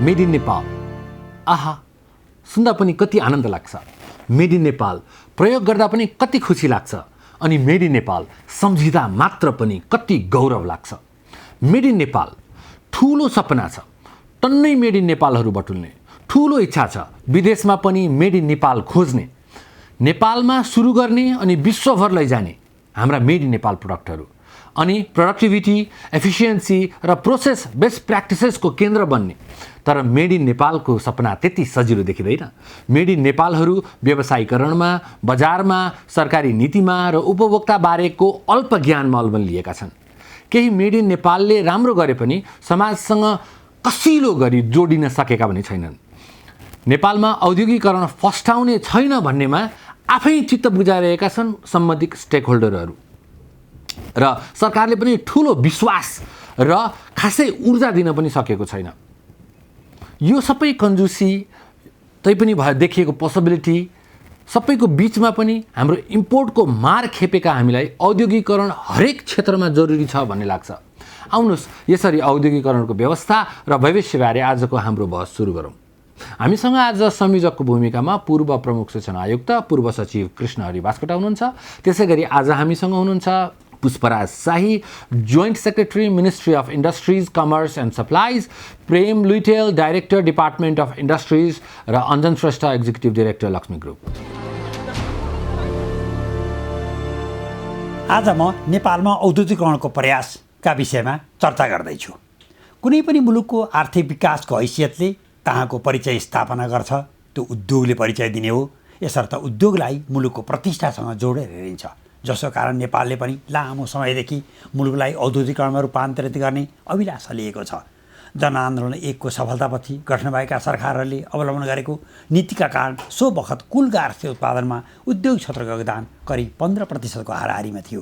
Made in Nepal, आहा, सुन्दा पनि कति आनन्द लाग्छ। मेड इन नेपाल प्रयोग गर्दा पनि कति खुसी लाग्छ। अनि मेड इन नेपाल सम्झिँदा मात्र पनि कति गौरव लाग्छ। मेड इन नेपाल ठुलो सपना छ, टन्नै मेड इन नेपालहरू बटुल्ने ठुलो इच्छा छ। विदेशमा पनि मेड इन नेपाल खोज्ने, नेपालमा सुरु गर्ने अनि विश्वभर लैजाने हाम्रा मेड इन नेपाल प्रोडक्टहरू, अनि प्रोडक्टिभिटी, एफिसियन्सी र प्रोसेस बेस्ट प्र्याक्टिसेसको केन्द्र बन्ने। तर मेड इन नेपालको सपना त्यति सजिलो देखिँदैन। मेड इन नेपालहरू व्यवसायीकरणमा, बजारमा, सरकारी नीतिमा र उपभोक्ता बारेको अल्प ज्ञानमा अल्मलिएका छन्। केही मेड इन नेपालले राम्रो गरे पनि समाजसँग कसिलो गरी जोडिन सकेका पनि छैनन्। नेपालमा औद्योगिकरण फस्टाउने छैन भन्नेमा आफै चित्त बुझाइरहेका छन् सम्बन्धित स्टेक होल्डरहरू र सरकारले पनि ठुलो विश्वास र खासै ऊर्जा दिन पनि सकेको छैन। यो सबै कन्जुसी तैपनि देखिएको पोसिबिलिटी सबैको बिचमा पनि हाम्रो इम्पोर्टको मार खेपेका हामीलाई औद्योगिकरण हरेक क्षेत्रमा जरुरी छ भन्ने लाग्छ। आउनुहोस् यसरी औद्योगिकरणको व्यवस्था र भविष्यबारे आजको हाम्रो बहस सुरु गरौँ। हामीसँग आज संयोजकको भूमिकामा पूर्व प्रमुख सूचना आयुक्त पूर्व सचिव कृष्णहरि बास्कोटा हुनुहुन्छ। त्यसै गरी आज हामीसँग हुनुहुन्छ Pushparaj Shahi, joint secretary ministry of industries, commerce and supplies, Prem Luitel, director department of industries र Anjan Shrestha executive director Laxmi group. आज म नेपालमा औद्योगिकरणको प्रयासका विषयमा चर्चा गर्दैछु। कुनै पनि मुलुकको आर्थिक विकासको हैसियतले तहाँको परिचय स्थापना गर्छ, त्यो उद्योगले परिचय दिने हो। यसर्थ उद्योगलाई मुलुकको प्रतिष्ठासँग जोडेर हेरिन्छ, जसको कारण नेपालले पनि लामो समयदेखि मुलुकलाई औद्योगिकरणमा रूपान्तरित गर्ने अभिलाषा लिएको छ। जनआन्दोलन 1 को सफलतापछि गठन भएका सरकारहरूले अवलम्बन गरेको नीतिका कारण सो बखत कुल गार्हस्थ्य उत्पादनमा उद्योग क्षेत्रको योगदान करिब 15% को हाराहारीमा थियो।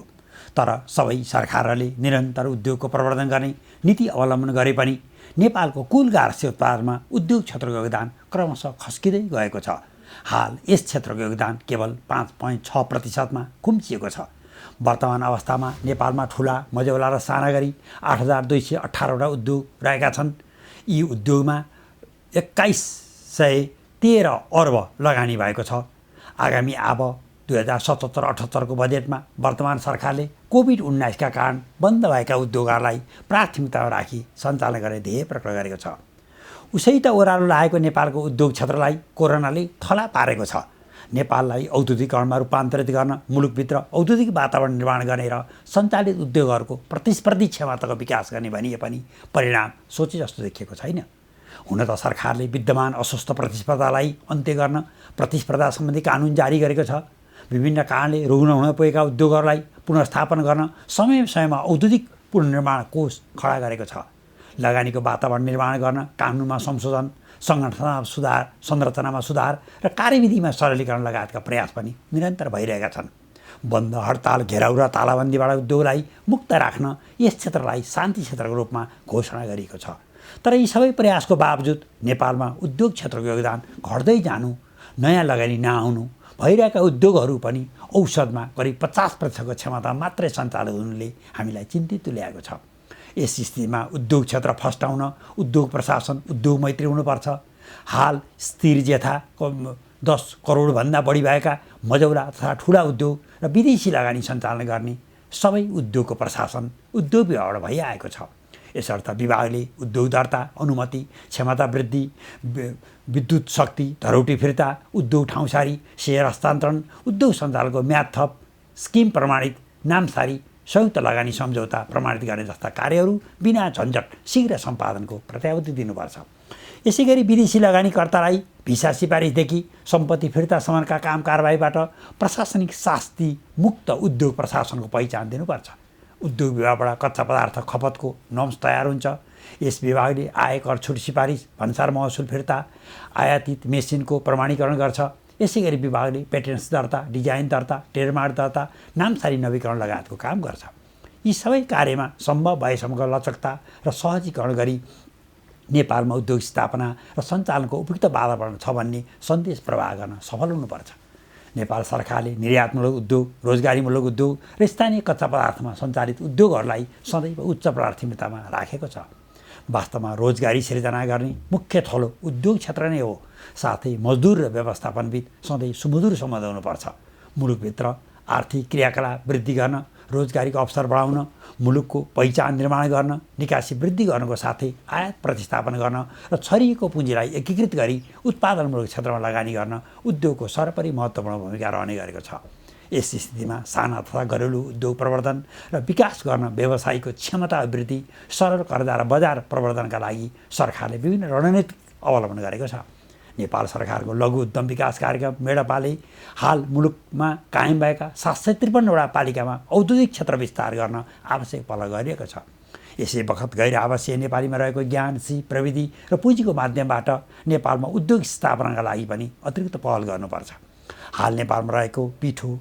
तर सबै सरकारहरूले निरन्तर उद्योगको प्रवर्धन गर्ने नीति अवलम्बन गरे पनि नेपालको कुल गार्हस्थ्य उत्पादनमा उद्योग क्षेत्रको योगदान क्रमशः खस्किँदै गएको छ। हाल यस क्षेत्रको योगदान केवल 5.6% मा कुम्चिएको छ। वर्तमान अवस्थामा नेपालमा ठुला, मझौला र साना गरी 8218वटा उद्योग रहेका छन्। यी उद्योगमा 2113 अर्ब लगानी भएको छ। आगामी अब 2077-78 को बजेटमा वर्तमान सरकारले कोभिड-19 का कारण बन्द भएका उद्योगहरूलाई प्राथमिकतामा राखी सञ्चालन गर्ने ध्येय प्रकट गरेको छ। उसै त ओह्रालो लागेको नेपालको उद्योग क्षेत्रलाई कोरोनाले थला पारेको छ। नेपाललाई औद्योगिकरणमा रूपान्तरित गर्न मुलुकभित्र औद्योगिक वातावरण निर्माण गर्ने र सञ्चालित उद्योगहरूको प्रतिस्पर्धी क्षमताको विकास गर्ने भनिए पनि परिणाम सोचे जस्तो देखिएको छैन। हुन त सरकारले विद्यमान अस्वस्थ प्रतिस्पर्धालाई अन्त्य गर्न प्रतिस्पर्धा सम्बन्धी कानुन जारी गरेको छ। विभिन्न कारणले रुग्न हुन पुगेका उद्योगहरूलाई पुनर्स्थापन गर्न समय समयमा औद्योगिक पुनर्निर्माण कोष खडा गरेको छ। लगानीको वातावरण निर्माण गर्न कानुनमा संशोधन, सङ्गठनमा सुधार, संरचनामा सुधार र कार्यविधिमा सरलीकरण लगायतका प्रयास पनि निरन्तर भइरहेका छन्। बन्द, हडताल, घेराउ र तालाबन्दीबाट उद्योगलाई मुक्त राख्न यस क्षेत्रलाई शान्ति क्षेत्रको रूपमा घोषणा गरिएको छ। तर यी सबै प्रयासको बावजुद नेपालमा उद्योग क्षेत्रको योगदान घट्दै जानु, नयाँ लगानी नआउनु, भइरहेका उद्योगहरू पनि औसतमा करिब 50% को क्षमता मात्रै सञ्चालित हुनुले हामीलाई चिन्तित तुल्याएको छ। यस स्थितिमा उद्योग क्षेत्र फस्टाउन उद्योग प्रशासन उद्योग मैत्री हुनुपर्छ। हाल स्थिर जेथा 10 करोडभन्दा बढी भएका मझौला तथा ठुला उद्योग र विदेशी लगानी सञ्चालन गर्ने सबै उद्योगको प्रशासन उद्योग विभागबाट भइआएको छ। यसर्थ विभागले उद्योग दर्ता, अनुमति, क्षमता वृद्धि, विद्युत शक्ति, धरौटी फिर्ता, उद्योग ठाउँसारी, सेयर हस्तान्तरण, उद्योग सञ्चालनको म्याद थप, स्किम प्रमाणित, नामसारी, संयुक्त लगानी सम्झौता प्रमाणित गर्ने जस्ता कार्यहरू बिना झन्झट शीघ्र सम्पादनको प्रत्याभूति दिनुपर्छ। यसै गरी विदेशी लगानीकर्तालाई भिसा सिफारिसदेखि सम्पत्ति फिर्तासम्मका काम कारबाहीबाट प्रशासनिक शास्ति मुक्त उद्योग प्रशासनको पहिचान दिनुपर्छ। उद्योग विभागबाट कच्चा पदार्थ खपतको नर्म्स तयार हुन्छ। यस विभागले आयकर छुट सिफारिस, भन्सार महसुल फिर्ता, आयातित मेसिनको प्रमाणीकरण गर्छ। यसै गरी विभागले पेटेन्ट्स दर्ता, डिजाइन दर्ता, ट्रेडमार्क दर्ता, नामसारी नवीकरण लगायतको काम गर्छ। यी सबै कार्यमा सम्भव भएसम्मको लचकता र सहजीकरण गरी नेपालमा उद्योग स्थापना र सञ्चालनको उपयुक्त वातावरण छ भन्ने सन्देश प्रवाह गर्न सफल हुनुपर्छ। नेपाल सरकारले निर्यातमूलक उद्योग, रोजगारीमूलक उद्योग र स्थानीय कच्चा पदार्थमा सञ्चालित उद्योगहरूलाई सदैव उच्च प्राथमिकतामा राखेको छ। वास्तवमा रोजगारी सिर्जना गर्ने मुख्य थलो उद्योग क्षेत्र नै हो। साथै मजदुर र व्यवस्थापनविद सधैँ सुमधुर सम्बन्ध हुनुपर्छ। मुलुकभित्र आर्थिक क्रियाकलाप वृद्धि गर्न, रोजगारीको अवसर बढाउन, मुलुकको पहिचान निर्माण गर्न, निकासी वृद्धि गर्नको साथै आयात प्रतिस्थापन गर्न र छरिएको पुँजीलाई एकीकृत गरी उत्पादनमूलक क्षेत्रमा लगानी गर्न उद्योगको सर्वोपरि महत्त्वपूर्ण भूमिका रहने गरेको छ। यस स्थितिमा साना तथा घरेलु उद्योग प्रवर्धन र विकास गर्न व्यवसायको क्षमता अभिवृद्धि, सरल कर्जा र बजार प्रवर्धनका लागि सरकारले विभिन्न रणनीति अवलम्बन गरेको छ। नेपाल सरकारको लघु उद्यम विकास कार्यक्रम मेडपाले हाल मुलुकमा कायम भएका 753वटा पालिकामा औद्योगिक क्षेत्र विस्तार गर्न आवश्यक पहल गरिएको छ। यसै बखत गैर आवासीय नेपालीमा रहेको ज्ञान, सिप, प्रविधि र पुँजीको माध्यमबाट नेपालमा उद्योग स्थापनाका लागि पनि अतिरिक्त पहल गर्नुपर्छ। हाल नेपालमा रहेको पिठो,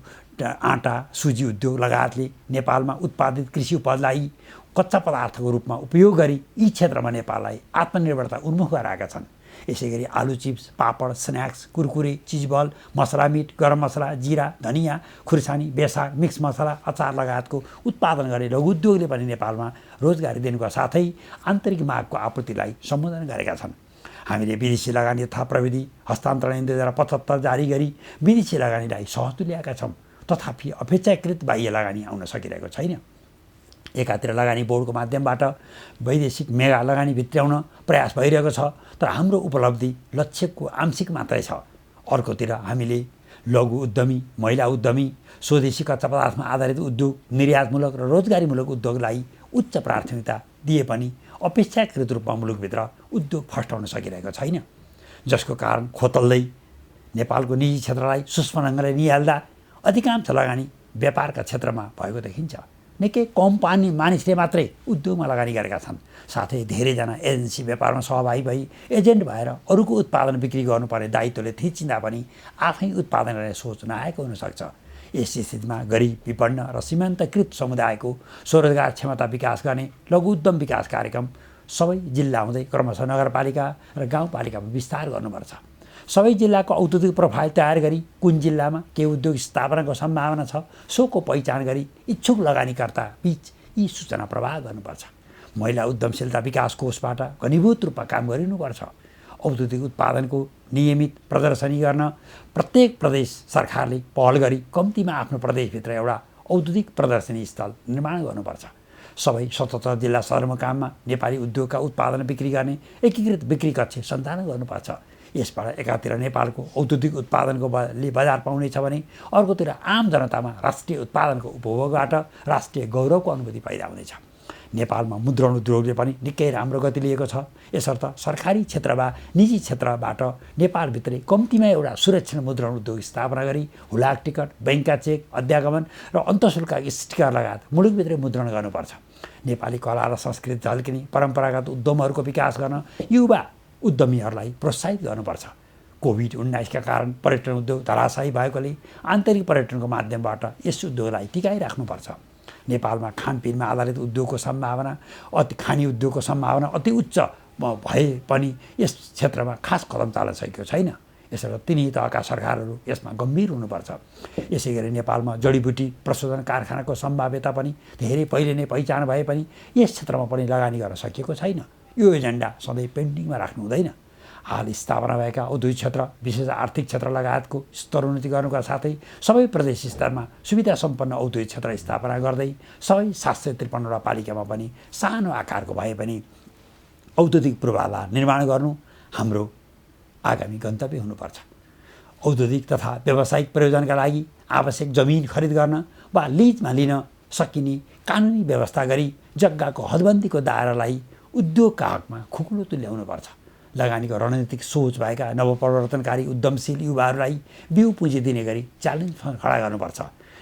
आँटा, सुजी उद्योग लगायतले नेपालमा उत्पादित कृषि उपजलाई कच्चा पदार्थको रूपमा उपयोग गरी यी क्षेत्रमा नेपाललाई आत्मनिर्भरता उन्मुख गराएका छन्। यसैगरी आलु चिप्स, पापड, स्न्याक्स, कुरकुरे, चिजबल, मसला मिट, गरम मसला, जिरा, धनियाँ, खुर्सानी, बेसार, मिक्स मसला, अचार लगायतको उत्पादन गर्ने लघु उद्योगले पनि नेपालमा रोजगारी दिनुका साथै आन्तरिक मागको आपूर्तिलाई सम्बोधन गरेका छन्। हामीले विदेशी लगानी तथा प्रविधि हस्तान्तरण 2075 जारी गरी विदेशी लगानीलाई सहज तुल्याएका छौँ। तथापि अपेक्षाकृत बाह्य लगानी आउन सकिरहेको छैन। एकातिर लगानी बोर्डको माध्यमबाट वैदेशिक मेगा लगानी भित्र्याउन प्रयास भइरहेको छ, तर हाम्रो उपलब्धि लक्ष्यको आंशिक मात्रै छ। अर्कोतिर हामीले लघु उद्यमी, महिला उद्यमी, स्वदेशी कच्चा पदार्थमा आधारित उद्योग, निर्यातमूलक र रोजगारीमूलक उद्योगलाई उच्च प्राथमिकता दिए पनि अपेक्षाकृत रूपमा मुलुकभित्र उद्योग फस्टाउन सकिरहेको छैन, जसको कारण खोतल्दै नेपालको निजी क्षेत्रलाई सूक्ष्म ढङ्गले निहाल्दा अधिकांश लगानी व्यापारका क्षेत्रमा भएको देखिन्छ। निकै कम मानिसले मात्रै उद्योगमा लगानी गरेका छन्। साथै धेरैजना एजेन्सी व्यापारमा सहभागी भई एजेन्ट भएर अरूको उत्पादन बिक्री गर्नुपर्ने दायित्वले थिचिँदा पनि आफै उत्पादन गर्ने सोच नआएको हुनसक्छ। यस स्थितिमा गरिब, विपन्न र सीमान्तकृत समुदायको स्वरोजगार क्षमता विकास गर्ने लघु उद्यम विकास कार्यक्रम सबै जिल्ला हुँदै क्रमशः नगरपालिका र गाउँपालिकामा विस्तार गर्नुपर्छ। सबै जिल्लाको औद्योगिक प्रोफाइल तयार गरी कुन जिल्लामा के उद्योग स्थापनाको सम्भावना छ सोको पहिचान गरी इच्छुक लगानीकर्ता बीच यी सूचना प्रवाह गर्नुपर्छ। महिला उद्यमशीलता विकास कोषबाट घनीभूत रूपमा काम गरिनुपर्छ। औद्योगिक उत्पादनको नियमित प्रदर्शनी गर्न प्रत्येक प्रदेश सरकारले पहल गरी कम्तीमा आफ्नो प्रदेशभित्र एउटा औद्योगिक प्रदर्शनी स्थल निर्माण गर्नुपर्छ। सबै 77 जिल्ला सदरमुकाममा नेपाली उद्योगका उत्पादन बिक्री गर्ने एकीकृत बिक्री कक्ष सञ्चालन गर्नुपर्छ। यसबाट एकातिर नेपालको औद्योगिक उत्पादनको बजार पाउनेछ भने अर्कोतिर आम जनतामा राष्ट्रिय उत्पादनको उपभोगबाट राष्ट्रिय गौरवको अनुभूति पैदा हुनेछ। नेपालमा मुद्रण उद्योगले पनि निकै राम्रो गति लिएको छ। यसर्थ सरकारी क्षेत्र वा निजी क्षेत्रबाट नेपालभित्रै कम्तीमा एउटा सुरक्षित मुद्रण उद्योग स्थापना गरी हुलाक टिकट, बैंकका चेक, अध्यागमन र अन्तःशुल्क स्टिकर लगायत मुलुकभित्रै मुद्रण गर्नुपर्छ। नेपाली कला र संस्कृति झल्किने परम्परागत उद्यमहरूको विकास गर्न युवा उद्यमीहरूलाई प्रोत्साहित गर्नुपर्छ। कोभिड-19 का कारण पर्यटन उद्योग धराशायी भएकोले आन्तरिक पर्यटनको माध्यमबाट यस उद्योगलाई टिकाइराख्नुपर्छ। नेपालमा खानपिनमा आधारित उद्योगको सम्भावना खानी उद्योगको सम्भावना अति उच्च भए पनि यस क्षेत्रमा खास कदम चाल्न सकेको छैन। यसर्थ तिनै तहका सरकारहरू यसमा गम्भीर हुनुपर्छ। यसै गरी नेपालमा जडीबुटी प्रशोधन कारखानाको सम्भाव्यता पनि धेरै पहिले नै पहिचान भए पनि यस क्षेत्रमा पनि लगानी गर्न सकिएको छैन। यो एजेन्डा सधैँ पेन्डिङमा राख्नु हुँदैन। हाल स्थापना भएका औद्योगिक क्षेत्र, विशेष आर्थिक क्षेत्र लगायतको स्तरोन्नति गर्नुका साथै सबै प्रदेश स्तरमा सुविधा सम्पन्न औद्योगिक क्षेत्र स्थापना गर्दै सबै 753वटा पालिकामा पनि सानो आकारको भए पनि औद्योगिक पूर्वाधार निर्माण गर्नु हाम्रो आगामी गन्तव्य हुनुपर्छ। औद्योगिक तथा व्यावसायिक प्रयोजनका लागि आवश्यक जमिन खरिद गर्न वा लिजमा लिन सकिने कानुनी व्यवस्था गरी जग्गाको हदबन्दीको दायरालाई उद्योगका हकमा खुकुलो तुल्याउनुपर्छ। लगानीको रणनीतिक सोच भएका नवप्रवर्तनकारी उद्यमशील युवाहरूलाई बिउ पुँजी दिने गरी च्यालेन्ज खडा गर्नुपर्छ।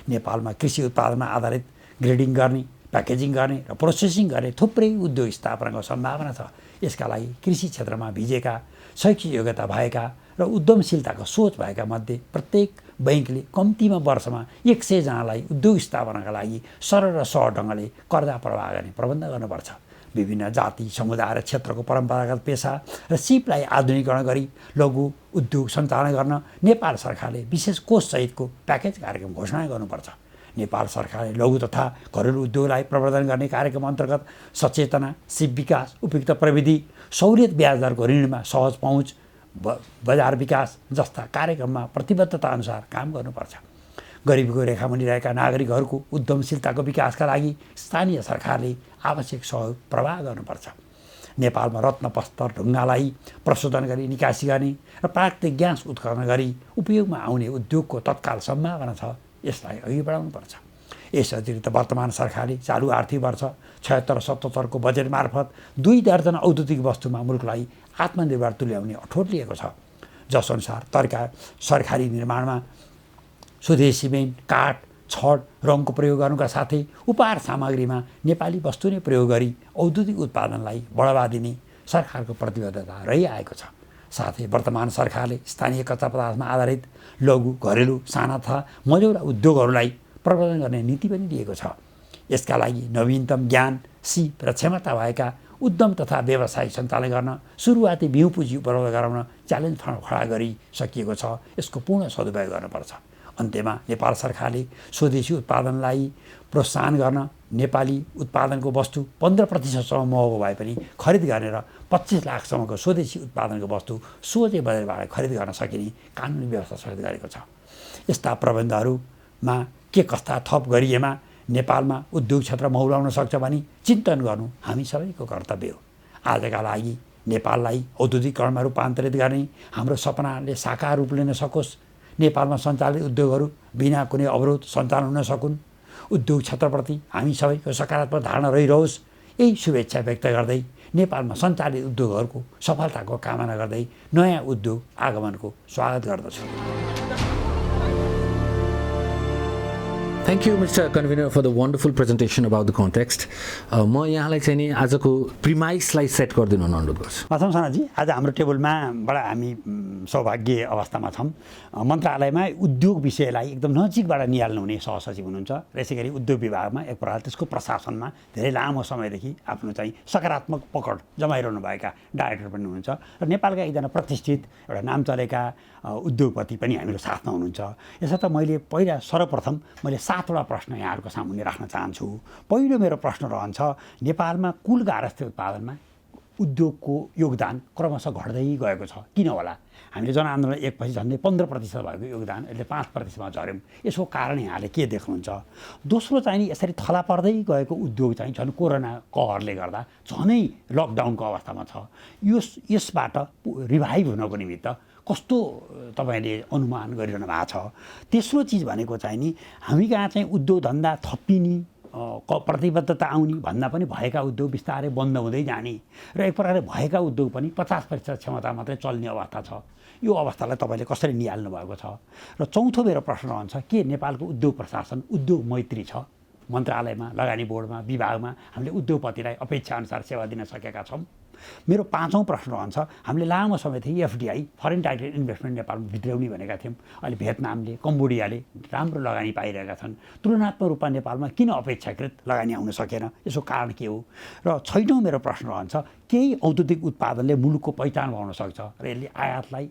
नेपालमा कृषि उत्पादनमा आधारित ग्रेडिङ गर्ने, प्याकेजिङ गर्ने र प्रोसेसिङ गर्ने थुप्रै उद्योग स्थापनाको सम्भावना छ। यसका लागि कृषि क्षेत्रमा भिजेका, शैक्षिक योग्यता भएका र उद्यमशीलताको सोच भएका मध्ये प्रत्येक बैंकले कम्तीमा वर्षमा 100 जनालाई उद्योग स्थापनाका लागि सरल र सहज ढङ्गले कर्जा प्रवाह गर्ने प्रबन्ध गर्नुपर्छ। विभिन्न जाति समुदाय र क्षेत्रको परम्परागत पेसा र सिपलाई आधुनिकीकरण गरी लघु उद्योग सञ्चालन गर्न नेपाल सरकारले विशेष कोषसहितको प्याकेज कार्यक्रम घोषणा गर्नुपर्छ। नेपाल सरकारले लघु तथा घरेलु उद्योगलाई प्रवर्धन गर्ने कार्यक्रम अन्तर्गत सचेतना, सिप विकास, उपयुक्त प्रविधि, सहुलियत ब्याज दरको ऋणमा सहज पहुँच, बजार विकास जस्ता कार्यक्रममा प्रतिबद्धता अनुसार काम गर्नुपर्छ। गरिबीको रेखामुनि रहेका नागरिकहरूको उद्यमशीलताको विकासका लागि स्थानीय सरकारले आवश्यक सहयोग प्रवाह गर्नुपर्छ। नेपालमा रत्न पत्थर ढुङ्गालाई प्रशोधन गरी निकासी गर्ने र प्राकृतिक ग्यास उत्खनन गरी उपयोगमा आउने उद्योगको तत्काल सम्भावना छ, यसलाई अघि बढाउनुपर्छ। यस अतिरिक्त वर्तमान सरकारले चालु आर्थिक वर्ष 76-77 को बजेट मार्फत 2 दर्जन औद्योगिक वस्तुमा मुलुकलाई आत्मनिर्भर तुल्याउने अठोट लिएको छ, जसअनुसार सरकारी निर्माणमा स्वदेशी सिमेन्ट, काठ, छड, रङको प्रयोग गर्नुका साथै उपहार सामग्रीमा नेपाली वस्तु नै प्रयोग गरी औद्योगिक उत्पादनलाई बढावा दिने सरकारको प्रतिबद्धता रहिआएको छ। साथै वर्तमान सरकारले स्थानीय कच्चा पदार्थमा आधारित लघु, घरेलु, साना तथा मझौला उद्योगहरूलाई प्रवर्धन गर्ने नीति पनि लिएको छ। यसका लागि नवीनतम ज्ञान, सिप र क्षमता भएका उद्यम तथा व्यवसाय सञ्चालन गर्न सुरुवाती बिउ पुँजी उपलब्ध गराउन च्यालेन्ज फन्ड खडा गरिसकिएको छ। यसको पूर्ण सदुपयोग गर्नुपर्छ। अन्त्यमा नेपाल सरकारले स्वदेशी उत्पादनलाई प्रोत्साहन गर्न नेपाली उत्पादनको वस्तु 15% महँगो भए पनि खरिद गर्ने र 25 लाखसम्मको स्वदेशी उत्पादनको वस्तु सोझै बजारबाट खरिद गर्न सकिने कानुनी व्यवस्था सहित गरेको छ। यस्ता प्रबन्धहरूमा के कस्ता थप गरिएमा नेपालमा उद्योग क्षेत्र मौलाउन सक्छ भनी चिन्तन गर्नु हामी सबैको कर्तव्य हो। आजका लागि नेपाललाई औद्योगिकरणमा रूपान्तरित गर्ने हाम्रो सपनाले साकार रूप लिन सकोस्, नेपालमा सञ्चालित उद्योगहरू बिना कुनै अवरोध सञ्चालन हुन सकुन्, उद्योग क्षेत्रप्रति हामी सबैको सकारात्मक धारणा रहिरहोस्, यही शुभेच्छा व्यक्त गर्दै नेपालमा सञ्चालित उद्योगहरूको सफलताको कामना गर्दै नयाँ उद्योग आगमनको स्वागत गर्दछु। Thank you, Mr. Convener, for the wonderful presentation about the context. म यहाँलाई चाहिँ नि आजको प्रिमाइसलाई सेट गरिदिनु अनुरोध गर्छु। प्रथम सनाजी, आज हाम्रो टेबलमा बडा हामी सौभाग्य अवस्थामा छौँ। मन्त्रालयमा उद्योग विषयलाई एकदम नजिकबाट निहाल्नु हुने सहसचिव हुनुहुन्छ र यसै गरी उद्योग विभागमा एक प्रकार त्यसको प्रशासनमा धेरै लामो समयदेखि आफ्नो चाहिँ सकारात्मक पकड जमाइरहनु भएका डाइरेक्टर पनि हुनुहुन्छ र नेपालका एकजना प्रतिष्ठित एउटा नाम चलेका उद्योगपति पनि हाम्रो साथमा हुनुहुन्छ। यसर्थ मैले सर्वप्रथम मैले 7वटा प्रश्न यहाँहरूको सामुन्ने राख्न चाहन्छु। पहिलो मेरो प्रश्न रहन्छ, नेपालमा कुल गारस्थ्य उत्पादनमा उद्योगको योगदान क्रमशः घट्दै गएको छ, किन होला? हामीले जनआन्दोलन एकपछि झन्डै 15% भएको योगदान अहिले 5%मा झऱ्यौँ। यसको कारण यहाँले के देख्नुहुन्छ? दोस्रो चाहिँ यसरी थला पर्दै गएको उद्योग चाहिँ झन् कोरोना कहरले गर्दा झनै लकडाउनको अवस्थामा छ। यसबाट रिभाइभ हुनको निमित्त कस्तो तपाईँले अनुमान गरिरहनु भएको छ? तेस्रो चिज भनेको चाहिँ नि हामी कहाँ चाहिँ उद्योग धन्दा थपिने प्रतिबद्धता आउने भन्दा पनि भएका उद्योग बिस्तारै बन्द हुँदै जाने र एक प्रकारले भएका उद्योग पनि 50% क्षमता मात्रै चल्ने अवस्था छ। यो अवस्थालाई तपाईँले कसरी निहाल्नु भएको छ? र चौथो मेरो प्रश्न रहन्छ, के नेपालको उद्योग प्रशासन उद्योग मैत्री छ? मन्त्रालयमा, लगानी बोर्डमा, विभागमा हामीले उद्योगपतिलाई अपेक्षाअनुसार सेवा दिन सकेका छौँ? मेरो पाँचौँ प्रश्न रहन्छ, हामीले लामो समयदेखि एफडिआई फरेन डाइरेक्ट इन्भेस्टमेन्ट नेपालमा भित्राउने भनेका थियौँ। अहिले भियतनामले, कम्बोडियाले राम्रो लगानी पाइरहेका छन्। तुलनात्मक रूपमा नेपालमा किन अपेक्षाकृत लगानी आउन सकेन? यसको कारण के हो? र छैटौँ मेरो प्रश्न रहन्छ, केही औद्योगिक उत्पादनले मुलुकको पहिचान बनाउन सक्छ र यसले आयातलाई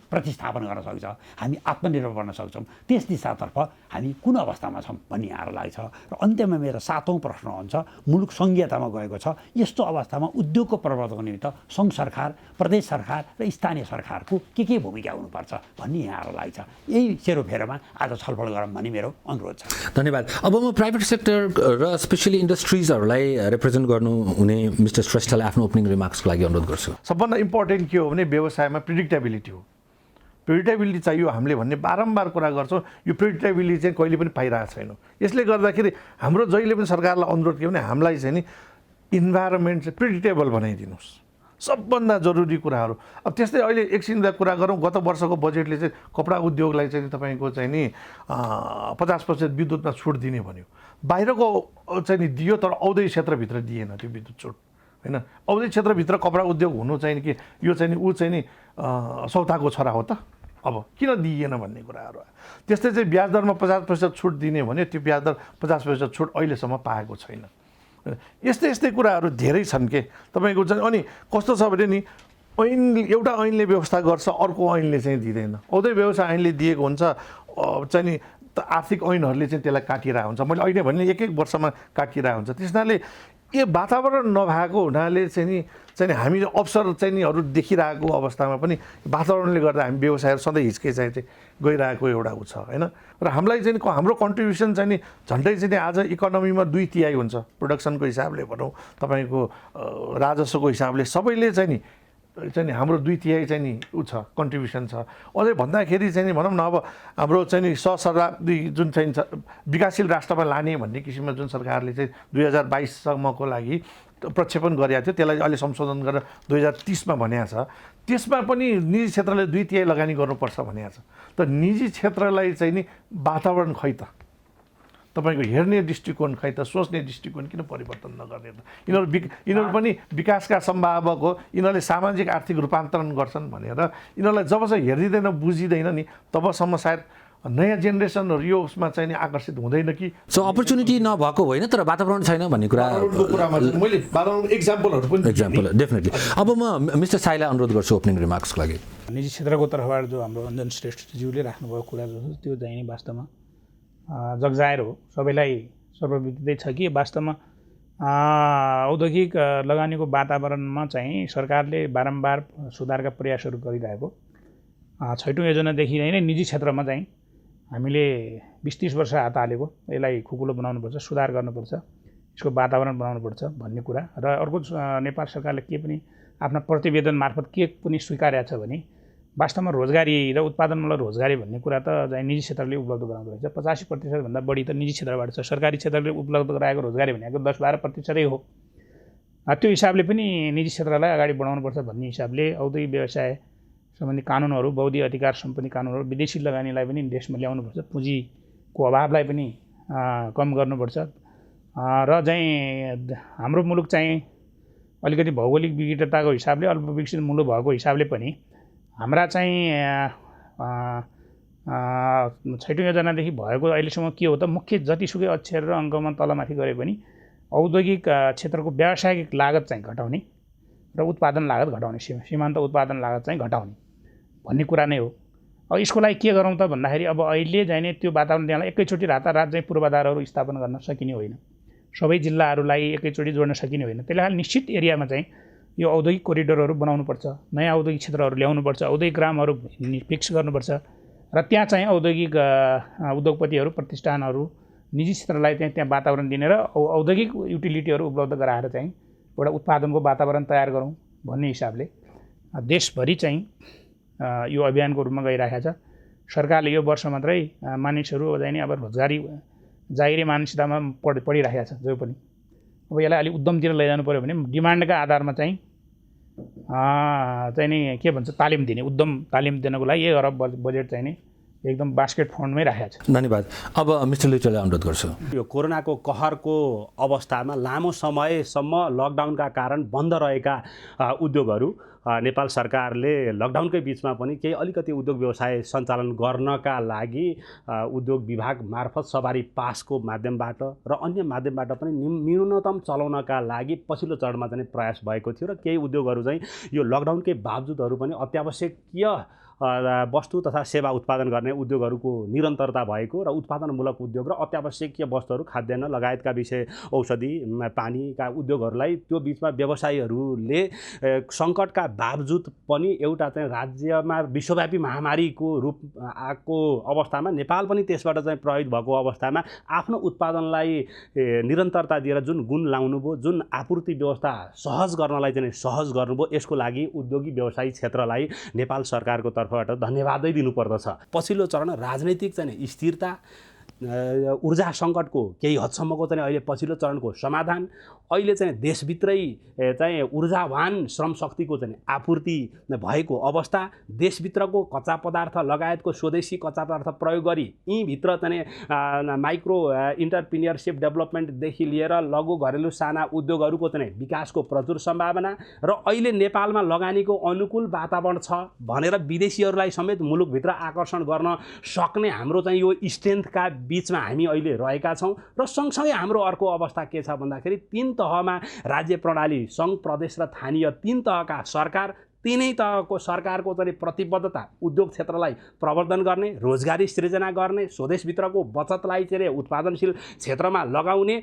प्रतिस्थापन गर्न सक्छ, हामी आत्मनिर्भर बन्न सक्छौँ, त्यस दिशातर्फ हामी कुन अवस्थामा छौँ भन्ने यहाँलाई छ। र अन्त्यमा मेरो 7औँ प्रश्न हुन्छ, मुलुक सङ्घीयतामा गएको छ, यस्तो अवस्थामा उद्योगको प्रवर्धनको निमित्त सङ्घ सरकार, प्रदेश सरकार र स्थानीय सरकारको के भूमिका हुनुपर्छ भन्ने यहाँलाई छ। यही सेरोफेरोमा आज छलफल गरौँ भन्ने मेरो अनुरोध छ। धन्यवाद। अब म प्राइभेट सेक्टर र स्पेसली इन्डस्ट्रिजहरूलाई रिप्रेजेन्ट गर्नुहुने मिस्टर श्रेष्ठलाई आफ्नो ओपनिङ रिमार्क्सको लागि अनुरोध गर्छु। सबभन्दा इम्पोर्टेन्ट के हो भने व्यवसायमा प्रिडिक्टेबिलिटी हो। प्रिडिक्टेबिलिटी चाहियो। हामीले भन्ने बारम्बार कुरा गर्छौँ, यो प्रिडिक्टेबिलिटी चाहिँ कहिले पनि पाइरहेको छैन। यसले गर्दाखेरि हाम्रो जहिले पनि सरकारलाई अनुरोध के भने हामीलाई चाहिँ नि इन्भाइरोमेन्ट चाहिँ प्रिडिक्टेबल बनाइदिनुहोस्, सबभन्दा जरुरी कुराहरू। अब त्यस्तै अहिले एकछिन कुरा गरौँ, गत वर्षको बजेटले चाहिँ कपडा उद्योगलाई चाहिँ तपाईँको चाहिँ नि 50% विद्युतमा छुट दिने भन्यो। बाहिरको चाहिँ नि दियो, तर औद्योगिक क्षेत्रभित्र दिएन त्यो विद्युत छुट, होइन? औद्योगिक क्षेत्रभित्र कपडा उद्योग हुनु चाहिँ कि यो चाहिँ नि ऊ चाहिँ नि सौताको छोरा हो त, अब किन दिइएन भन्ने कुराहरू। त्यस्तै चाहिँ ब्याज दरमा 50% छुट दिने भने त्यो ब्याज दर 50% छुट अहिलेसम्म पाएको छैन, यस्तै यस्तै कुराहरू धेरै छन् के तपाईँको चाहिँ। अनि कस्तो छ भने नि एउटा ऐनले व्यवस्था गर्छ, अर्को ऐनले चाहिँ दिँदैन। औद्योगिक व्यवसाय ऐनले दिएको हुन्छ चाहिँ नि आर्थिक ऐनहरूले चाहिँ त्यसलाई काटिरहेको हुन्छ। मैले अहिले भने एक वर्षमा काटिरहेको हुन्छ। त्यसनाले यो वातावरण नभएको हुनाले चाहिँ हामी अवसर चाहिँ नि अरू देखिरहेको अवस्थामा पनि वातावरणले गर्दा हामी व्यवसायहरू सधैँ हिचकिचाइ चाहिँ गइरहेको एउटा उ छ होइन। र हामीलाई चाहिँ हाम्रो कन्ट्रिब्युसन चाहिँ नि झन्डै चाहिँ आज इकोनोमीमा 2/3 हुन्छ। प्रोडक्सनको हिसाबले भनौँ, तपाईँको राजस्वको हिसाबले सबैले चाहिँ नि हाम्रो 2/3 चाहिँ नि उ छ, कन्ट्रिब्युसन छ। अझै भन्दाखेरि चाहिँ नि भनौँ न अब हाम्रो चाहिँ नि सहस्राब्दी जुन चाहिँ विकासशील राष्ट्रमा लाने भन्ने किसिममा जुन सरकारले चाहिँ 2022सम्मको लागि प्रक्षेपण गरेको थियो, त्यसलाई अहिले संशोधन गरेर 2030मा भनेको छ। त्यसमा पनि निजी क्षेत्रले 2/3 लगानी गर्नुपर्छ भनेको छ। त निजी क्षेत्रलाई चाहिँ नि वातावरण खै त, तपाईँको हेर्ने दृष्टिकोण खै त, सोच्ने दृष्टिकोण किन परिवर्तन नगर्ने त? यिनीहरू पनि विकासका सम्भावक हो, यिनीहरूले सामाजिक आर्थिक रूपान्तरण गर्छन् भनेर यिनीहरूलाई जबसम्म हेरिँदैन बुझिँदैन नि तबसम्म सायद नयाँ जेनेरेसनहरू यो उसमा चाहिँ नि आकर्षित हुँदैन कि। सो अपर्च्युनिटी नभएको होइन, तर वातावरण छैन भन्ने कुरामा मैले एक्जाम्पलहरू पनि डेफिनेटली। अब म मिस्टर साईलाई अनुरोध गर्छु ओपनिङ रिमार्क्सको लागि। निजी क्षेत्रको तर्फबाट जो हाम्रो अञ्जन श्रेष्ठज्यूले राख्नुभएको कुरा जो छ त्यो चाहिँ वास्तवमा जगजाहेर हो, सबैलाई सर्वविदितै छ कि वास्तवमा औद्योगिक लगानीको वातावरणमा चाहिँ सरकारले बारम्बार सुधारका प्रयासहरू गरिरहेको छैटौँ योजनादेखि नै निजी क्षेत्रमा चाहिँ हामीले 20-30 वर्ष हात हालेको, यसलाई खुकुलो बनाउनुपर्छ, सुधार गर्नुपर्छ, यसको वातावरण बनाउनुपर्छ भन्ने कुरा। र अर्को नेपाल सरकारले के पनि आफ्ना प्रतिवेदन मार्फत के पनि स्वीकारेको छ भने वास्तवमा रोजगारी र उत्पादनमूलक रोजगारी भन्ने कुरा त चाहिँ निजी क्षेत्रले उपलब्ध गराउँदो रहेछ। 85% भन्दा बढी त निजी क्षेत्रबाट छ। सरकारी क्षेत्रले उपलब्ध गराएको रोजगारी भनेको 10-12% हो। त्यो हिसाबले पनि निजी क्षेत्रलाई अगाडि बढाउनुपर्छ भन्ने हिसाबले औद्योगिक व्यवसाय सम्बन्धी कानुनहरू, बौद्धिक अधिकार सम्बन्धी कानुनहरू, विदेशी लगानीलाई पनि देशमा ल्याउनुपर्छ, पुँजीको अभावलाई पनि कम गर्नुपर्छ। र चाहिँ हाम्रो मुलुक चाहिँ अलिकति भौगोलिक विविधताको हिसाबले अल्पविकसित मुलुक भएको हिसाबले पनि हाम्रा चाहिँ छैटौँ योजनादेखि भएको अहिलेसम्म के हो त, मुख्य जतिसुकै अक्षर र अङ्कमा तलमाथि गरे पनि औद्योगिक क्षेत्रको व्यावसायिक लागत चाहिँ घटाउने र उत्पादन लागत घटाउने, सीमान्त उत्पादन लागत चाहिँ घटाउने भन्ने कुरा नै हो। अब यसको लागि के गरौँ त भन्दाखेरि अब अहिले चाहिँ नि त्यो वातावरण दिनलाई एकैचोटि रातारात चाहिँ पूर्वाधारहरू स्थापना गर्न सकिने होइन, सबै जिल्लाहरूलाई एकैचोटि जोड्न सकिने होइन। त्यसले निश्चित एरियामा चाहिँ यो औद्योगिक कोरिडोरहरू बनाउनुपर्छ, नयाँ औद्योगिक क्षेत्रहरू ल्याउनुपर्छ, औद्योगिक ग्रामहरू फिक्स गर्नुपर्छ र त्यहाँ चाहिँ औद्योगिक उद्योगपतिहरू, प्रतिष्ठानहरू, निजी क्षेत्रलाई चाहिँ त्यहाँ वातावरण दिने र औद्योगिक युटिलिटीहरू उपलब्ध गराएर चाहिँ एउटा उत्पादनको वातावरण तयार गरौँ भन्ने हिसाबले देशभरि चाहिँ यो अभियानको रूपमा गइरहेको छ। सरकारले यो वर्ष मात्रै मानिसहरू चाहिँ नि अब रोजगारी जागिरे मानसिकतामा पढिरहेको छ जो पनि। अब यसलाई अलिक उद्यमतिर लैजानु पऱ्यो भने डिमान्डका आधारमा चाहिँ नि के भन्छ तालिम दिने, उद्यम तालिम दिनको लागि 1 अरब बजेट चाहिँ नि एकदम बास्केट फन्डमै राखेको छ। धन्यवाद। अब मिस्टर लुइटेलाई अनुरोध गर्छु। यो कोरोनाको कहरको अवस्थामा लामो समयसम्म लकडाउनका कारण बन्द रहेका उद्योगहरू नेपाल सरकारले लकडाउनकै बिचमा पनि केही अलिकति उद्योग व्यवसाय सञ्चालन गर्नका लागि उद्योग विभाग मार्फत सवारी पासको माध्यमबाट र अन्य माध्यमबाट पनि न्यूनतम चलाउनका लागि पछिल्लो चरणमा चाहिँ प्रयास भएको थियो र केही उद्योगहरू चाहिँ यो लकडाउनकै बावजुदहरू पनि अत्यावश्यकीय वस्तु तथा सेवा उत्पादन गर्ने उद्योगहरूको निरन्तरता भएको र उत्पादनमूलक उद्योग र अत्यावश्यकीय वस्तुहरू, खाद्यान्न लगायतका विषय औषधि पानीका उद्योगहरूलाई त्यो बिचमा व्यवसायीहरूले सङ्कटका बावजुद पनि एउटा चाहिँ राज्यमा विश्वव्यापी महामारीको रूप आएको अवस्थामा नेपाल पनि त्यसबाट चाहिँ प्रभावित भएको अवस्थामा आफ्नो उत्पादनलाई निरन्तरता दिएर जुन गुण लाउनुभयो, जुन आपूर्ति व्यवस्था सहज गर्नलाई चाहिँ सहज गर्नुभयो, यसको लागि उद्योगिक व्यवसायी क्षेत्रलाई नेपाल सरकारको तर्फबाट धन्यवादै दिनुपर्दछ। पछिल्लो चरण राजनैतिक चाहिँ स्थिरता, ऊर्जा सङ्कटको केही हदसम्मको चाहिँ अहिले पछिल्लो चरणको समाधान, अहिले चाहिँ देशभित्रै चाहिँ ऊर्जावान श्रम शक्तिको चाहिँ आपूर्ति भएको अवस्था, देशभित्रको कच्चा पदार्थ लगायतको स्वदेशी कच्चा पदार्थ प्रयोग गरी यहीँभित्र चाहिँ माइक्रो इन्टरप्रिनियरसिप डेभलपमेन्टदेखि लिएर लघु घरेलु साना उद्योगहरूको चाहिँ विकासको प्रचुर सम्भावना र अहिले नेपालमा लगानीको अनुकूल वातावरण छ भनेर विदेशीहरूलाई समेत मुलुकभित्र आकर्षण गर्न सक्ने हाम्रो चाहिँ यो स्ट्रेन्थका बिचमा हामी अहिले रहेका छौँ र सँगसँगै हाम्रो अर्को अवस्था के छ भन्दाखेरि 3 तहमा राज्य प्रणाली, सङ्घ, प्रदेश र स्थानीय 3 तहका सरकार, तीनै तहको सरकारको चाहिँ प्रतिबद्धता उद्योग क्षेत्रलाई प्रवर्धन गर्ने, रोजगारी सृजना गर्ने, स्वदेशभित्रको बचतलाई चाहिँ उत्पादनशील क्षेत्रमा लगाउने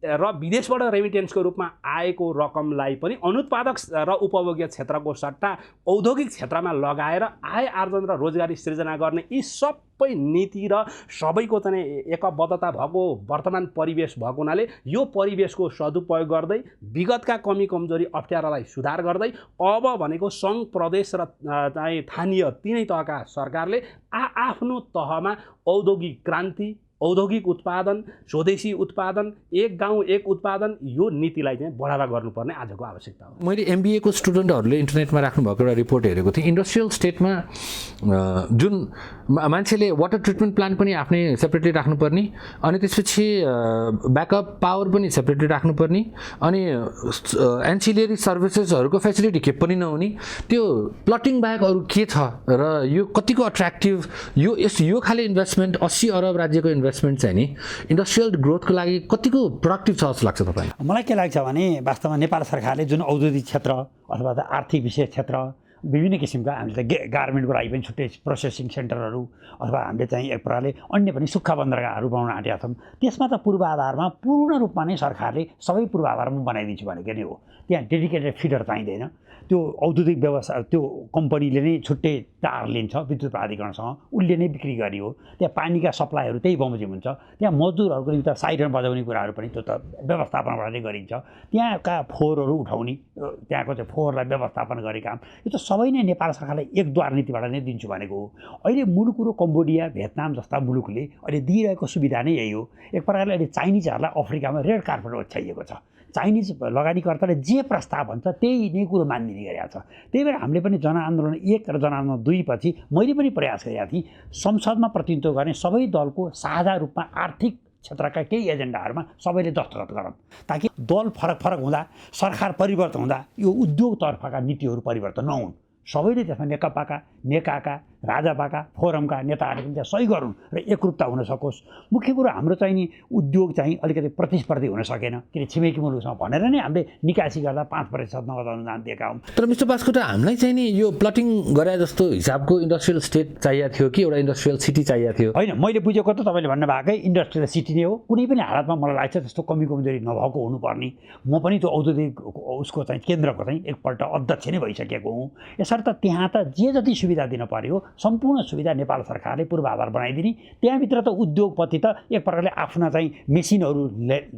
र विदेशबाट रेमिटेन्सको रूपमा आएको रकमलाई पनि अनुत्पादक र उपभोग्य क्षेत्रको सट्टा औद्योगिक क्षेत्रमा लगाएर आय आर्जन र रोजगारी सृजना गर्ने, यी सबै नीति र सबैको चाहिँ एकबद्धता भएको वर्तमान परिवेश भएको हुनाले यो परिवेशको सदुपयोग गर्दै विगतका कमी कमजोरी अप्ठ्यारालाई सुधार गर्दै अब भनेको सङ्घ, प्रदेश र चाहिँ स्थानीय तीनै तहका सरकारले आफ्नो तहमा औद्योगिक क्रान्ति, औद्योगिक उत्पादन, स्वदेशी उत्पादन, एक गाउँ एक उत्पादन, यो नीतिलाई चाहिँ बढावा गर्नुपर्ने आजको आवश्यकता हो। मैले एमबिएको स्टुडेन्टहरूले इन्टरनेटमा राख्नुभएको एउटा रिपोर्ट हेरेको थिएँ। इन्डस्ट्रियल स्टेटमा जुन मान्छेले वाटर ट्रिटमेन्ट प्लान्ट पनि आफ्नै सेपरेटली राख्नुपर्ने, अनि त्यसपछि ब्याकअप पावर पनि सेपरेटली राख्नुपर्ने, अनि एन्सिलियरी सर्भिसेसहरूको फेसिलिटी के पनि नहुने, त्यो प्लटिङ बाहेक अरू के छ र यो कतिको अट्र्याक्टिभ, यो खाले इन्भेस्टमेन्ट 80 अरब राज्यको इन्भेस्टमेन्ट चाहिँ नि इन्डस्ट्रियल ग्रोथको लागि कतिको प्रोडक्टिभ छ जस्तो लाग्छ तपाईँलाई? मलाई के लाग्छ भने वास्तवमा नेपाल सरकारले जुन औद्योगिक क्षेत्र अथवा त आर्थिक विशेष क्षेत्र विभिन्न किसिमका हामीले त गार्मेन्टको लागि पनि छुट्टै प्रोसेसिङ सेन्टरहरू अथवा हामीले चाहिँ एक प्रकारले अन्य पनि सुक्खा बन्दरगाहहरू बनाउन आँटेका छौँ। त्यसमा त पूर्वाधारमा पूर्ण रूपमा नै सरकारले सबै पूर्वाधारमा बनाइदिन्छु भनेको नै हो। त्यहाँ डेडिकेटेड फिडर चाहिँदैन। त्यो औद्योगिक व्यवसाय त्यो कम्पनीले नै छुट्टै तार लिन्छ विद्युत प्राधिकरणसँग, उसले नै बिक्री गर्ने हो। त्यहाँ पानीका सप्लाईहरू त्यही बमोजिम हुन्छ। त्यहाँ मजदुरहरूको निम्ति साइरन बजाउने कुराहरू पनि त्यो त व्यवस्थापनबाट नै गरिन्छ। त्यहाँका फोहोरहरू उठाउने, त्यहाँको चाहिँ फोहोरलाई व्यवस्थापन गर्ने काम, यो त सबै नै नेपाल सरकारले एकद्वार नीतिबाट नै दिन्छु भनेको हो। अहिले मूल कुरो कम्बोडिया, भियतनाम जस्ता मुलुकले अहिले दिइरहेको सुविधा नै यही हो। एक प्रकारले अहिले चाइनिजहरूलाई अफ्रिकामा रेड कार्पेट ओछ्याइएको छ। चाइनिज लगानीकर्ताले जे प्रस्ताव भन्छ त्यही नै कुरो मानिने गरेको छ। त्यही भएर हामीले पनि जनआन्दोलन 1 र जनआन्दोलन 2 पछि मैले पनि प्रयास गरेका थिएँ संसदमा प्रतिनिधित्व गर्ने सबै दलको साझा रूपमा आर्थिक क्षेत्रका केही एजेन्डाहरूमा सबैले दस्तखत गरौँ, ताकि दल फरक फरक हुँदा, सरकार परिवर्तन हुँदा यो उद्योगतर्फका नीतिहरू परिवर्तन नहुन्। सबैले त्यसमा नेकपाका, नेकाका, राजापाका, फोरमका नेताहरूले पनि त्यहाँ सही गरून् र एकरूपता हुन सकोस्। मुख्य कुरो हाम्रो चाहिँ नि उद्योग चाहिँ अलिकति प्रतिस्पर्धी हुन सकेन, किन छिमेकी मुलुकसँग भनेर नै हामीले निकासी गर्दा 5% नगद अनुदान दिएका हौँ। तर मिस्टर बास्कोटा, हामीलाई चाहिँ नि यो प्लटिङ गरे जस्तो हिसाबको इन्डस्ट्रियल स्टेट चाहिएको थियो कि एउटा इन्डस्ट्रियल सिटी चाहिएको थियो? होइन, मैले बुझेको त तपाईँले भन्नुभएकै इन्डस्ट्रियल सिटी नै हो। कुनै पनि हालतमा मलाई लाग्छ त्यस्तो कमी कमजोरी नभएको हुनुपर्ने। म पनि त्यो औद्योगिक उसको चाहिँ केन्द्रको चाहिँ एकपल्ट अध्यक्ष नै भइसकेको हुँ। यसर्थ त्यहाँ त जे जति सुविधा दिन पर्यो सम्पूर्ण सुविधा नेपाल सरकारले पूर्वाधार बनाइदिने। त्यहाँभित्र त उद्योगपति त एक प्रकारले आफ्ना चाहिँ मेसिनहरू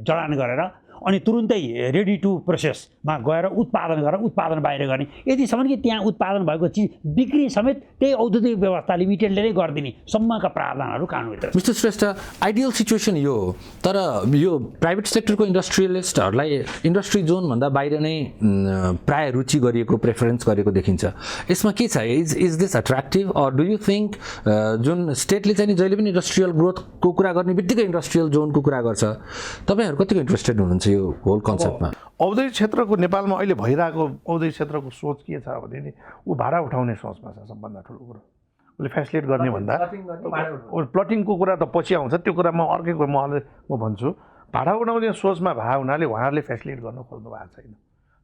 जडान गरेर अनि तुरुन्तै रेडी टु प्रोसेसमा गएर उत्पादन बाहिर गर्ने। यतिसम्म कि त्यहाँ उत्पादन भएको चिज बिक्री समेत त्यही औद्योगिक व्यवस्था लिमिटेडले नै गरिदिने सम्मका प्रावधानहरू कानुनभित्र। मिस्टर श्रेष्ठ, आइडियल सिचुएसन यो हो, तर यो प्राइभेट सेक्टरको इन्डस्ट्रियलिस्टहरूलाई इन्डस्ट्री जोनभन्दा बाहिर नै प्राय रुचि गरिएको, प्रेफरेन्स गरेको देखिन्छ। यसमा के छ? Is this attractive or do you think जुन स्टेटले चाहिँ जहिले पनि इन्डस्ट्रियल ग्रोथको कुरा गर्ने बित्तिकै इन्डस्ट्रियल जोनको कुरा गर्छ, तपाईँहरू कतिको इन्ट्रेस्टेड हुनुहुन्छ यो होल कन्सेप्टमा? औद्योगिक क्षेत्रको नेपालमा अहिले भइरहेको औद्योगिक क्षेत्रको सोच के छ भने नि ऊ भाडा उठाउने सोचमा छ सबभन्दा ठुलो कुरो। उसले फेसिलिटेट गर्ने भन्दा प्लटिङको कुरा त पछि आउँछ, त्यो कुरा म अर्कै म भन्छु। भाडा उठाउने सोचमा भए हुनाले उहाँहरूले फेसिलिटेट गर्न खोज्नु भएको छैन।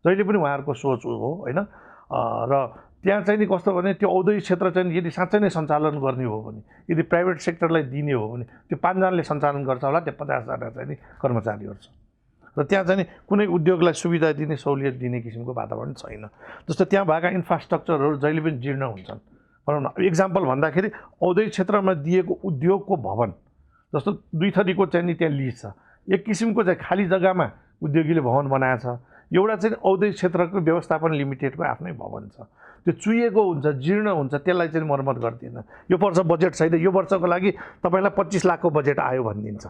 जहिले पनि उहाँहरूको सोच हो होइन। र त्यहाँ चाहिँ नि कस्तो भने त्यो औद्योगिक क्षेत्र चाहिँ यदि साँच्चै नै सञ्चालन गर्ने हो भने, यदि प्राइभेट सेक्टरलाई दिने हो भने त्यो 5 जनाले सञ्चालन गर्छ होला, त्यो 50 जना चाहिँ नि कर्मचारीहरू छ। र त्यहाँ चाहिँ कुनै उद्योगलाई सुविधा दिने, सहुलियत दिने किसिमको वातावरण छैन। जस्तो त्यहाँ भएका इन्फ्रास्ट्रक्चरहरू जहिले पनि जीर्ण हुन्छन्। भनौँ न, एक्जाम्पल भन्दाखेरि औद्योगिक क्षेत्रमा दिएको उद्योगको भवन जस्तो 2 थरीको चाहिँ नि त्यहाँ लिज छ। एक किसिमको चाहिँ खाली जग्गामा उद्योगीले भवन बनाएको छ, एउटा चाहिँ औद्योगिक क्षेत्रको व्यवस्थापन लिमिटेडको आफ्नै भवन छ। त्यो चुहिएको हुन्छ, जीर्ण हुन्छ, त्यसलाई चाहिँ मर्मत गर्दैन। यो वर्ष बजेट छैन, यो वर्षको लागि तपाईँलाई 25 लाखको बजेट आयो भनिदिन्छ,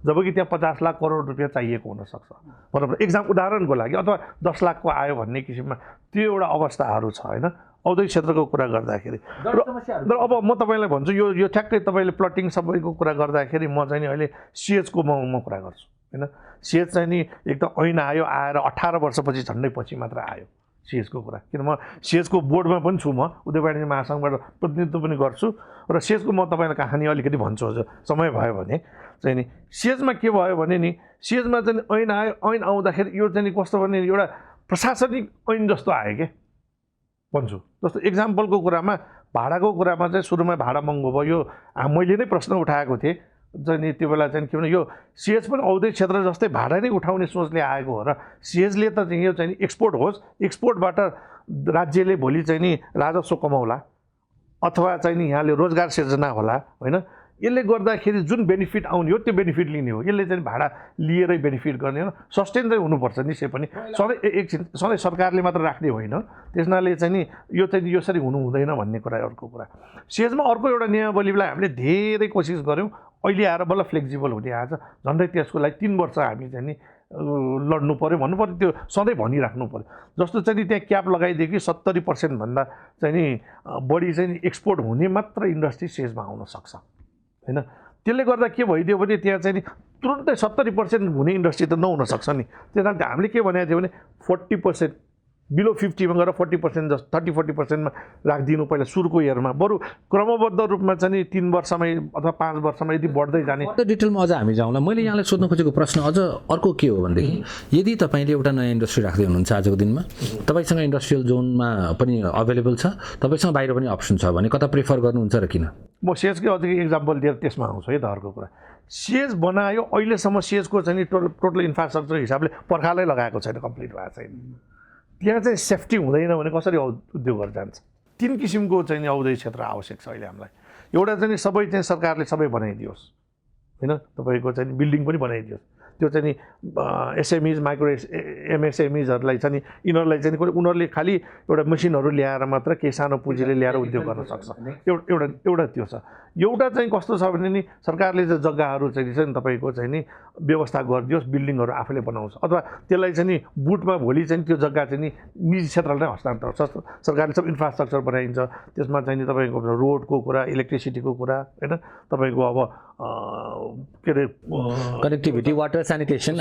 जबकि त्यहाँ 50 लाख करोड रुपियाँ चाहिएको हुनसक्छ। मतलब उदाहरणको लागि, अथवा 10 लाखको आयो भन्ने किसिममा त्यो एउटा अवस्थाहरू छ होइन औद्योगिक क्षेत्रको कुरा गर्दाखेरि। र अब म तपाईँलाई भन्छु, यो ठ्याक्कै तपाईँले प्लटिङ सबैको कुरा गर्दाखेरि म चाहिँ नि अहिले सिएचको म कुरा गर्छु होइन। सिएच चाहिँ नि एकदम ऐन आयो, आएर 18 वर्षपछि झन्डै पछि मात्र आयो सिएजको कुरा, किन म सिएजको बोर्डमा पनि छु, म उद्योग वाणिज्य महासङ्घबाट प्रतिनिधित्व पनि गर्छु र सिएजको म तपाईँलाई कहानी अलिकति भन्छु हजुर समय भयो भने चाहिँ नि। सिएजमा के भयो भने नि सिएजमा चाहिँ ऐन आयो, ऐन आउँदाखेरि यो चाहिँ कस्तो भने एउटा प्रशासनिक ऐन जस्तो आयो क्या भन्छु। जस्तो इक्जाम्पलको कुरामा भाडाको कुरामा चाहिँ सुरुमा भाडा महँगो भयो, यो मैले नै प्रश्न उठाएको थिएँ चाहिँ नि त्यो बेला चाहिँ के भने यो सिएज पनि औद्योगिक क्षेत्र जस्तै भाडा नै उठाउने सोचले आएको हो र सिएजले त चाहिँ यो चाहिँ एक्सपोर्ट होस्, एक्सपोर्टबाट राज्यले भोलि चाहिँ नि राजस्व कमाउला अथवा चाहिँ नि यहाँले रोजगार सिर्जना होला होइन। यसले गर्दाखेरि जुन बेनिफिट आउने हो त्यो बेनिफिट लिने हो, यसले चाहिँ भाडा लिएरै बेनिफिट गर्ने हो। सस्टेन चाहिँ हुनुपर्छ निश्चय पनि, सधैँ एकछिन सधैँ सरकारले मात्र राख्ने होइन, त्यसनाले चाहिँ नि यो चाहिँ यसरी हुनु हुँदैन भन्ने कुरा अर्को कुरा। सिएजमा अर्को एउटा नियमावलीलाई हामीले धेरै कोसिस गऱ्यौँ, अहिले आएर बल्ल फ्लेक्जिबल हुने आएछ। झन्डै त्यसको लागि 3 वर्ष हामी चाहिँ नि लड्नु पऱ्यो भन्नु पऱ्यो, त्यो सधैँ भनिराख्नु पऱ्यो। जस्तो चाहिँ नि त्यहाँ क्याप लगाइदियो कि 70% भन्दा चाहिँ नि बढी चाहिँ एक्सपोर्ट हुने मात्र इन्डस्ट्री सिएजमा आउन सक्छ होइन। त्यसले गर्दा के भइदियो भने त्यहाँ चाहिँ नि तुरुन्तै 70% हुने इन्डस्ट्री त नहुन सक्छ नि। त्यस कारण हामीले के भनेको थियो भने 40% बिलो 50मा गएर 40% जस्तो 30-40%मा राखिदिनु पहिला सुरुको इयरमा, बरु क्रमबद्ध रूपमा चाहिँ नि 3 वर्षमै अथवा 5 वर्षमा यदि बढ्दै जाने। डिटेलमा अझ हामी जाउँला। मैले यहाँलाई सोध्न खोजेको प्रश्न अझ अर्को के हो भनेदेखि यदि तपाईँले एउटा नयाँ इन्डस्ट्री राख्दै हुनुहुन्छ आजको दिनमा, तपाईँसँग इन्डस्ट्रियल जोनमा पनि अभाइलेबल छ, तपाईँसँग बाहिर पनि अप्सन छ भने कता प्रिफर गर्नुहुन्छ र किन? म सिएजकै अझै इक्जाम्पल दिएर त्यसमा आउँछु है त। अर्को कुरा सिएज बनायो, अहिलेसम्म सिएजको चाहिँ नि टोटल इन्फ्रास्ट्रक्चर हिसाबले पर्खालै लगाएको छैन, कम्प्लिट भएको छैन। त्यहाँ चाहिँ सेफ्टी हुँदैन भने कसरी उद्योगहरू जान्छ? 3 किसिमको चाहिँ औद्योगिक क्षेत्र आवश्यक छ अहिले हामीलाई। एउटा चाहिँ सबै चाहिँ सरकारले सबै बनाइदियोस् होइन, तपाईँको चाहिँ बिल्डिङ पनि बनाइदियोस्, त्यो चाहिँ नि एसएमइज माइक्रो एमएसएमइजहरूलाई चाहिँ नि यिनीहरूलाई चाहिँ उनीहरूले खालि एउटा मेसिनहरू ल्याएर मात्र केही सानो पुँजीले ल्याएर उद्योग गर्न सक्छ। एउटा त्यो छ। एउटा चाहिँ कस्तो छ भने नि सरकारले चाहिँ जग्गाहरू चाहिँ नि तपाईँको चाहिँ नि व्यवस्था गरिदियोस्, बिल्डिङहरू आफैले बनाउँछ अथवा त्यसलाई चाहिँ नि बुटमा भोलि चाहिँ त्यो जग्गा चाहिँ नि निजी क्षेत्रलाई नै हस्तान्तरण सरकारले सब इन्फ्रास्ट्रक्चर बनाइन्छ। त्यसमा चाहिँ नि तपाईँको रोडको कुरा, इलेक्ट्रिसिटीको कुरा होइन, तपाईँको अब के अरे कनेक्टिभिटी, वाटर, सेनिटेसन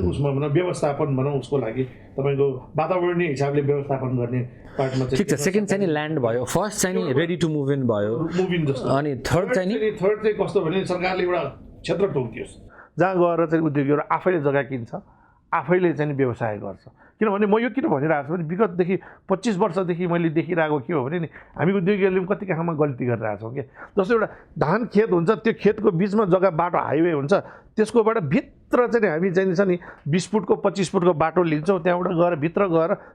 उसमा भनौँ व्यवस्थापन भनौँ, उसको लागि तपाईँको वातावरणीय हिसाबले व्यवस्थापन गर्ने पार्टमा चाहिँ ठिक छ। सेकेन्ड चाहिँ नि ल्यान्ड भयो, फर्स्ट चाहिँ नि रेडी टु मुभ इन भयो, जस्तो। अनि थर्ड चाहिँ कस्तो भने सरकारले एउटा क्षेत्र तोकिदियोस् जहाँ गएर चाहिँ उद्योगीहरू आफैले जग्गा किन्छ, आफैले चाहिँ व्यवसाय गर्छ। किनभने म यो किन भनिरहेको छु भने विगतदेखि 25 वर्षदेखि मैले देखिरहेको के हो भने नि हामी उद्योगीहरूले पनि कति ठाउँमा गल्ती गरिरहेछौँ क्या। जस्तो एउटा धान खेत हुन्छ, त्यो खेतको बिचमा जग्गा बाटो हाइवे हुन्छ, त्यसकोबाट भित्र चाहिँ हामी चाहिँ छ नि 20 फुटको 25 फुटको बाटो लिन्छौँ, त्यहाँबाट गएर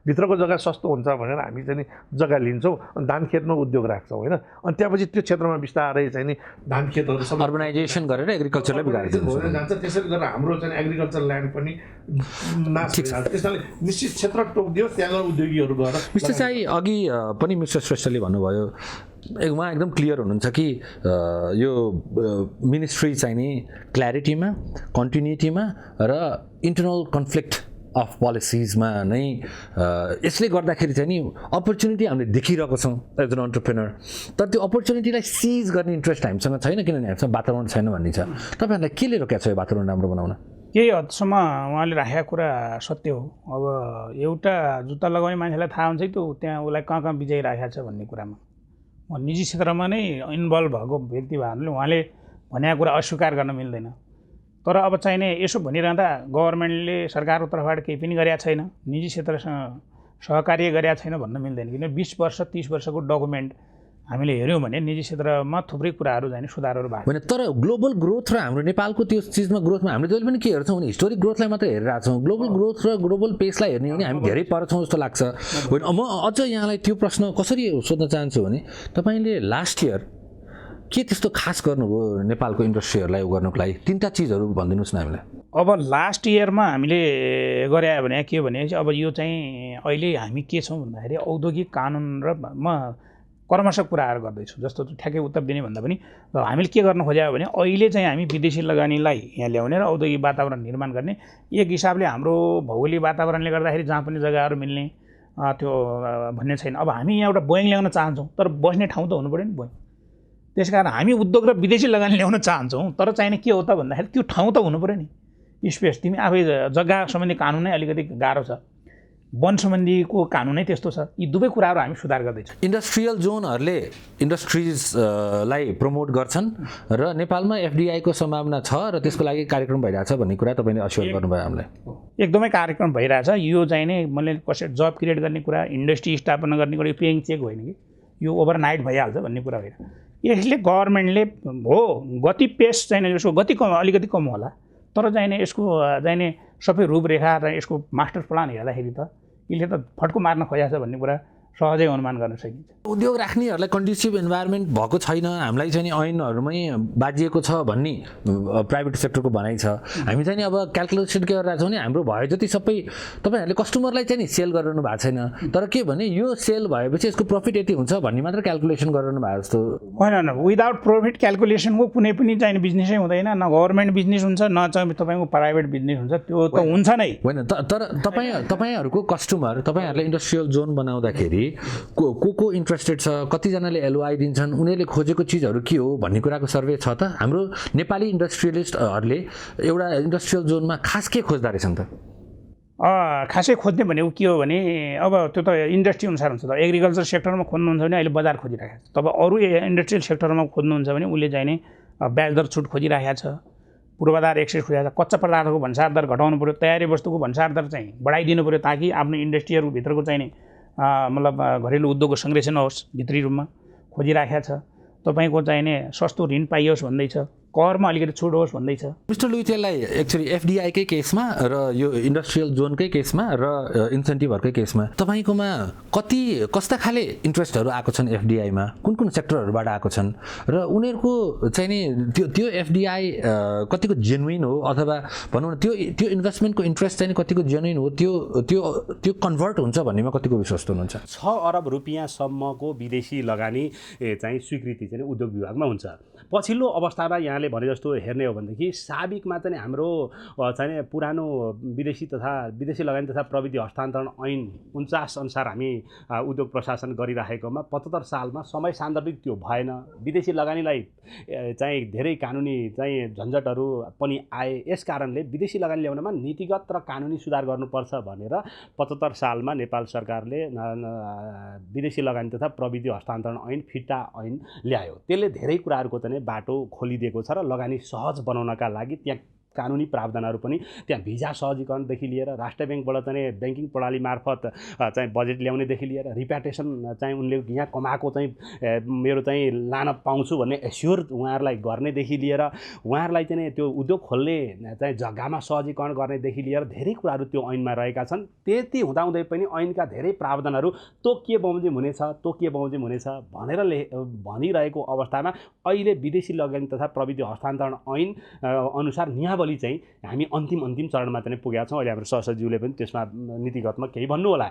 भित्रको जग्गा सस्तो हुन्छ भनेर हामी चाहिँ नि जग्गा लिन्छौँ अनि धान खेतमा उद्योग राख्छौँ होइन। अनि त्यसपछि त्यो क्षेत्रमा बिस्तारै चाहिँ नि धान खेतहरू सब अर्बनाइजेसन गरेर एग्रिकल्चरलाई बिगार्छ। त्यसैले गर्दा हाम्रो चाहिँ एग्रिकल्चर ल्यान्ड पनि नाश भइरहेको छ। त्यसैले निश्चित क्षेत्र टोकिदियो, त्यहाँ गएर उद्योगीहरू गएर। मिस्टर चाहिँ अघि पनि मिस्टर श्रेष्ठले भन्नुभयो, उहाँ एकदम क्लियर हुनुहुन्छ कि यो मिनिस्ट्री चाहिँ नि क्ल्यारिटीमा, कन्टिन्युटीमा र इन्टरनल कन्फ्लिक्ट अफ पोलिसिजमा नै यसले गर्दाखेरि चाहिँ नि अपर्च्युनिटी हामीले देखिरहेको छौँ एज एन अन्टरप्रेनर। तर त्यो अपर्च्युनिटीलाई सिज गर्ने इन्ट्रेस्ट हामीसँग छैन, किनभने हामीसँग वातावरण छैन भन्ने छ। तपाईँहरूलाई केले रोकेको छ यो वातावरण राम्रो बनाउन? केही हदसम्म उहाँले राखेको कुरा सत्य हो। अब एउटा जुत्ता लगाउने मान्छेलाई थाहा हुन्छ कि त्यो त्यहाँ उसलाई कहाँ विजय राखेको छ भन्ने कुरामा। निजी क्षेत्रमा नै इन्भल्भ भएको व्यक्ति भए हुनाले उहाँले भनेको कुरा अस्वीकार गर्न मिल्दैन। तर अब चाहिने यसो भनिरहँदा गभर्मेन्टले सरकारको तर्फबाट केही पनि गरेका छैन, निजी क्षेत्रसँग सहकार्य गरेका छैन भन्न मिल्दैन। किन 20 वर्ष 30 वर्षको डकुमेन्ट हामीले हेऱ्यौँ भने निजी क्षेत्रमा थुप्रै कुराहरू चाहिँ सुधारहरू भएको होइन। तर ग्लोबल ग्रोथ र हाम्रो नेपालको त्यो चिजमा ग्रोथमा हामीले जहिले पनि के हेर्छौँ भने हिस्टोरिक ग्रोथलाई मात्रै हेरिरहेको छौँ। ग्लोबल ग्रोथ र ग्लोबल पेसलाई हेर्ने हो भने हामी धेरै पर छौँ जस्तो लाग्छ। होइन, म अझ यहाँलाई त्यो प्रश्न कसरी सोध्न चाहन्छु भने तपाईँले लास्ट इयर के त्यस्तो खास गर्नुभयो नेपालको इन्डस्ट्रीहरूलाई गर्नुको लागि? 3टा चिजहरू भनिदिनुहोस् न हामीलाई। अब लास्ट इयरमा हामीले गरे भने के भने अब यो चाहिँ अहिले हामी के छौँ भन्दाखेरि औद्योगिक कानुन र म कर्मशः कुराहरू गर्दैछु। जस्तो ठ्याक्कै उत्तर दिने भन्दा पनि हामीले के गर्न खोज्यो भने अहिले चाहिँ हामी विदेशी लगानीलाई यहाँ ल्याउने र औद्योगिक वातावरण निर्माण गर्ने एक हिसाबले हाम्रो भौगोलिक वातावरणले गर्दाखेरि जहाँ पनि जग्गाहरू मिल्ने त्यो भन्ने छैन। अब हामी यहाँ एउटा बोइङ ल्याउन चाहन्छौँ तर बस्ने ठाउँ त हुनु पऱ्यो नि बोइङ। त्यसकारण हामी उद्योग र विदेशी लगानी ल्याउन चाहन्छौँ तर चाहिने के हो त भन्दाखेरि त्यो ठाउँ त हुनु पऱ्यो नि, स्पेस। तिमी आफै जग्गा सम्बन्धी कानुन नै अलिकति गाह्रो छ। वन सम्बन्धीको कानुनै त्यस्तो छ। यी दुवै कुराहरू हामी सुधार गर्दैछौँ। इन्डस्ट्रियल जोनहरूले इन्डस्ट्रिजलाई प्रमोट गर्छन् र नेपालमा एफडिआईको सम्भावना छ र त्यसको लागि कार्यक्रम भइरहेछ भन्ने कुरा तपाईँले अस्योर गर्नुभयो हामीलाई। एकदमै कार्यक्रम भइरहेछ। यो चाहिँ नै मैले कसै जब क्रिएट गर्ने कुरा, इन्डस्ट्री स्थापना गर्ने कुरा, यो पेइङ चेक होइन कि यो ओभरनाइट भइहाल्छ भन्ने कुरा होइन। यसले गभर्मेन्टले हो गति पेस चाहिँ यसको गति कम, अलिकति कम होला, तर चाहिँ नि यसको चाहिँ नि सबै रूपरेखा र यसको मास्टर प्लान हेर्दाखेरि त यसले त फड्को मार्न खोजेको छ भन्ने कुरा सहजै अनुमान गर्न सकिन्छ। उद्योग राख्नेहरूलाई कन्ड्युसिभ इन्भाइरोमेन्ट भएको छैन, हामीलाई चाहिँ नि ऐनहरूमै बाजिएको छ भन्ने प्राइभेट सेक्टरको भनाइ छ। हामी चाहिँ नि अब क्यालकुलेसन के गरिरहेको छौँ भने हाम्रो भयो जति सबै तपाईँहरूले कस्टमरलाई चाहिँ नि सेल गरिरहनु भएको छैन, तर के भने यो सेल भएपछि यसको प्रफिट यति हुन्छ भन्ने मात्र क्यालकुलेसन गरिरहनु भएको जस्तो होइन। विदाउट प्रफिट क्यालकुलेसनको कुनै पनि चाहिँ बिजनेसै हुँदैन। न गभर्मेन्ट बिजनेस हुन्छ, न चाहिँ तपाईँको प्राइभेट बिजनेस हुन्छ। त्यो त हुन्छ नै होइन। तर तपाईँहरूको कस्टमर, तपाईँहरूले इन्डस्ट्रियल जोन बनाउँदाखेरि को इन्ट्रेस्टेड छ, कतिजनाले एलओआई दिन्छन्, उनीहरूले खोजेको चिजहरू के हो भन्ने कुराको सर्वे छ त? हाम्रो नेपाली इन्डस्ट्रियलिस्टहरूले एउटा इन्डस्ट्रियल जोनमा खास के खोज्दो रहेछन् त? खासै खोज्ने भनेको के हो भने अब त्यो त इन्डस्ट्री अनुसार हुन्छ। त एग्रिकल्चर सेक्टरमा खोज्नुहुन्छ भने अहिले बजार खोजिरहेको छ। तब अरू इन्डस्ट्रियल सेक्टरमा खोज्नुहुन्छ भने उसले चाहिँ नि ब्याज दर छुट खोजिरहेको छ, पूर्वाधार एक्सेस खोजिरहेको छ, कच्चा पदार्थको भन्सार दर घटाउनु पऱ्यो, तयारी वस्तुको भन्सार दर चाहिँ बढाइदिनु पऱ्यो, ताकि आफ्नो इन्डस्ट्रीहरूभित्रको चाहिँ नि मतलब घरेलु उद्योगको संरक्षण होस्, भित्री रूपमा खोजिराखेको छ। तपाईँको चाहिँ नि सस्तो ऋण पाइयोस् भन्दैछ, करमा अलिकति छुट होस् भन्दैछ। मिस्टर लुइटेललाई एक्चुअली एफडिआईकै केसमा र यो इन्डस्ट्रियल जोनकै केसमा र इन्सेन्टिभहरूकै केसमा तपाईँकोमा कस्ता खाले इन्ट्रेस्टहरू आएको छन् एफडिआईमा, कुन सेक्टरहरूबाट आएको छन् र उनीहरूको चाहिँ नि त्यो एफडिआई कतिको जेन्युइन हो, अथवा भनौँ न त्यो इन्भेस्टमेन्टको इन्ट्रेस्ट चाहिँ कतिको जेन्युइन हो, त्यो कन्भर्ट हुन्छ भन्नेमा कतिको विश्वस्त हुनुहुन्छ? 6 अरब रुपियाँसम्मको विदेशी लगानी चाहिँ स्वीकृति चाहिँ उद्योग विभागमा हुन्छ। पछिल्लो अवस्थामा यहाँले भने जस्तो हेर्ने हो भनेदेखि साबिकमा चाहिँ हाम्रो चाहिँ पुरानो विदेशी लगानी तथा प्रविधि हस्तान्तरण ऐन 49 अनुसार हामी उद्योग प्रशासन गरिराखेकोमा 75 सालमा समय सान्दर्भिक त्यो भएन। विदेशी लगानीलाई चाहिँ धेरै कानुनी चाहिँ झन्झटहरू पनि आए। यस कारणले विदेशी लगानी ल्याउनमा नीतिगत र कानुनी सुधार गर्नुपर्छ भनेर 75 सालमा नेपाल सरकारले विदेशी लगानी तथा प्रविधि हस्तान्तरण ऐन फिर्ता ऐन ल्यायो। त्यसले धेरै कुराहरूको चाहिँ बाटो खोलिदिएको छ र लगानी सहज बनाउनका लागि त्यहाँ कानुनी प्रावधानहरू पनि, त्यहाँ भिजा सहजीकरणदेखि लिएर राष्ट्र ब्याङ्कबाट चाहिँ ब्याङ्किङ प्रणाली मार्फत चाहिँ बजेट ल्याउनेदेखि लिएर रिप्याटेसन चाहिँ उनले यहाँ कमाएको चाहिँ मेरो चाहिँ लान पाउँछु भन्ने एस्योर उहाँहरूलाई गर्नेदेखि लिएर उहाँहरूलाई चाहिँ त्यो उद्योग खोल्ने चाहिँ जग्गामा सहजीकरण गर्नेदेखि लिएर धेरै कुराहरू त्यो ऐनमा रहेका छन्। त्यति हुँदाहुँदै पनि ऐनका धेरै प्रावधानहरू तोकिए बमोजिम हुनेछ भनेर भनिरहेको अवस्थामा अहिले विदेशी लगानी तथा प्रविधि हस्तान्तरण ऐन अनुसार नियमावली चाहिँ हामी अन्तिम चरणमा चाहिँ पुगेका छौँ। अहिले हाम्रो सहसचिवले पनि त्यसमा नीतिगतमा केही भन्नु होला।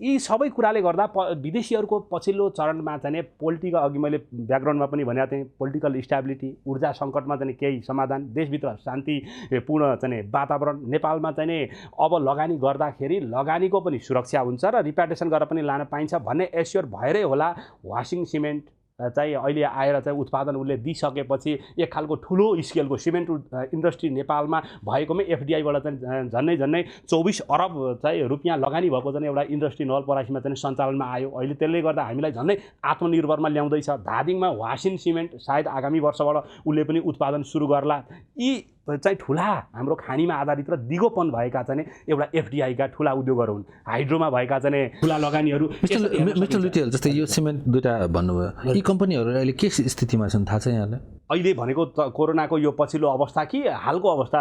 यी सबै कुराले गर्दा विदेशीहरूको पछिल्लो चरणमा चाहिँ पोलिटिकल, अघि मैले ब्याकग्राउन्डमा पनि भनेको थिएँ, पोलिटिकल स्टेबिलिटी, ऊर्जा सङ्कटमा चाहिँ केही समाधान, देशभित्र शान्तिपूर्ण चाहिँ वातावरण, नेपालमा चाहिँ अब लगानी गर्दाखेरि लगानीको पनि सुरक्षा हुन्छ र रिप्याटेसन गरेर पनि लान पाइन्छ भन्ने एस्योर भएरै होला वासिङ सिमेन्ट चाहिँ अहिले आएर चाहिँ उत्पादन उसले दिइसकेपछि एक खालको ठुलो स्केलको सिमेन्ट इन्डस्ट्री नेपालमा भएकोमै एफडिआईबाट चाहिँ झन्नै 24 अरब चाहिँ रुपियाँ लगानी भएको चाहिँ एउटा इन्डस्ट्री नवलपरासीमा चाहिँ सञ्चालनमा आयो। अहिले त्यसले गर्दा हामीलाई झन्नै आत्मनिर्भरमा ल्याउँदैछ। धादिङमा वासिङ सिमेन्ट सायद आगामी वर्षबाट उसले पनि उत्पादन सुरु गर्ला। यी चाहिँ ठुला हाम्रो खानीमा आधारित र दिगोपन भएका चाहिँ एउटा एफडिआईका ठुला उद्योगहरू हुन्। हाइड्रोमा भएका चाहिँ ठुला लगानीहरू। मिस्टर लुइटेल जस्तै यो सिमेन्ट दुईवटा भन्नुभयो, यी कम्पनीहरू अहिले के स्थितिमा छन् थाहा छ यहाँलाई? अहिले भनेको कोरोनाको यो पछिल्लो अवस्था कि हालको अवस्था?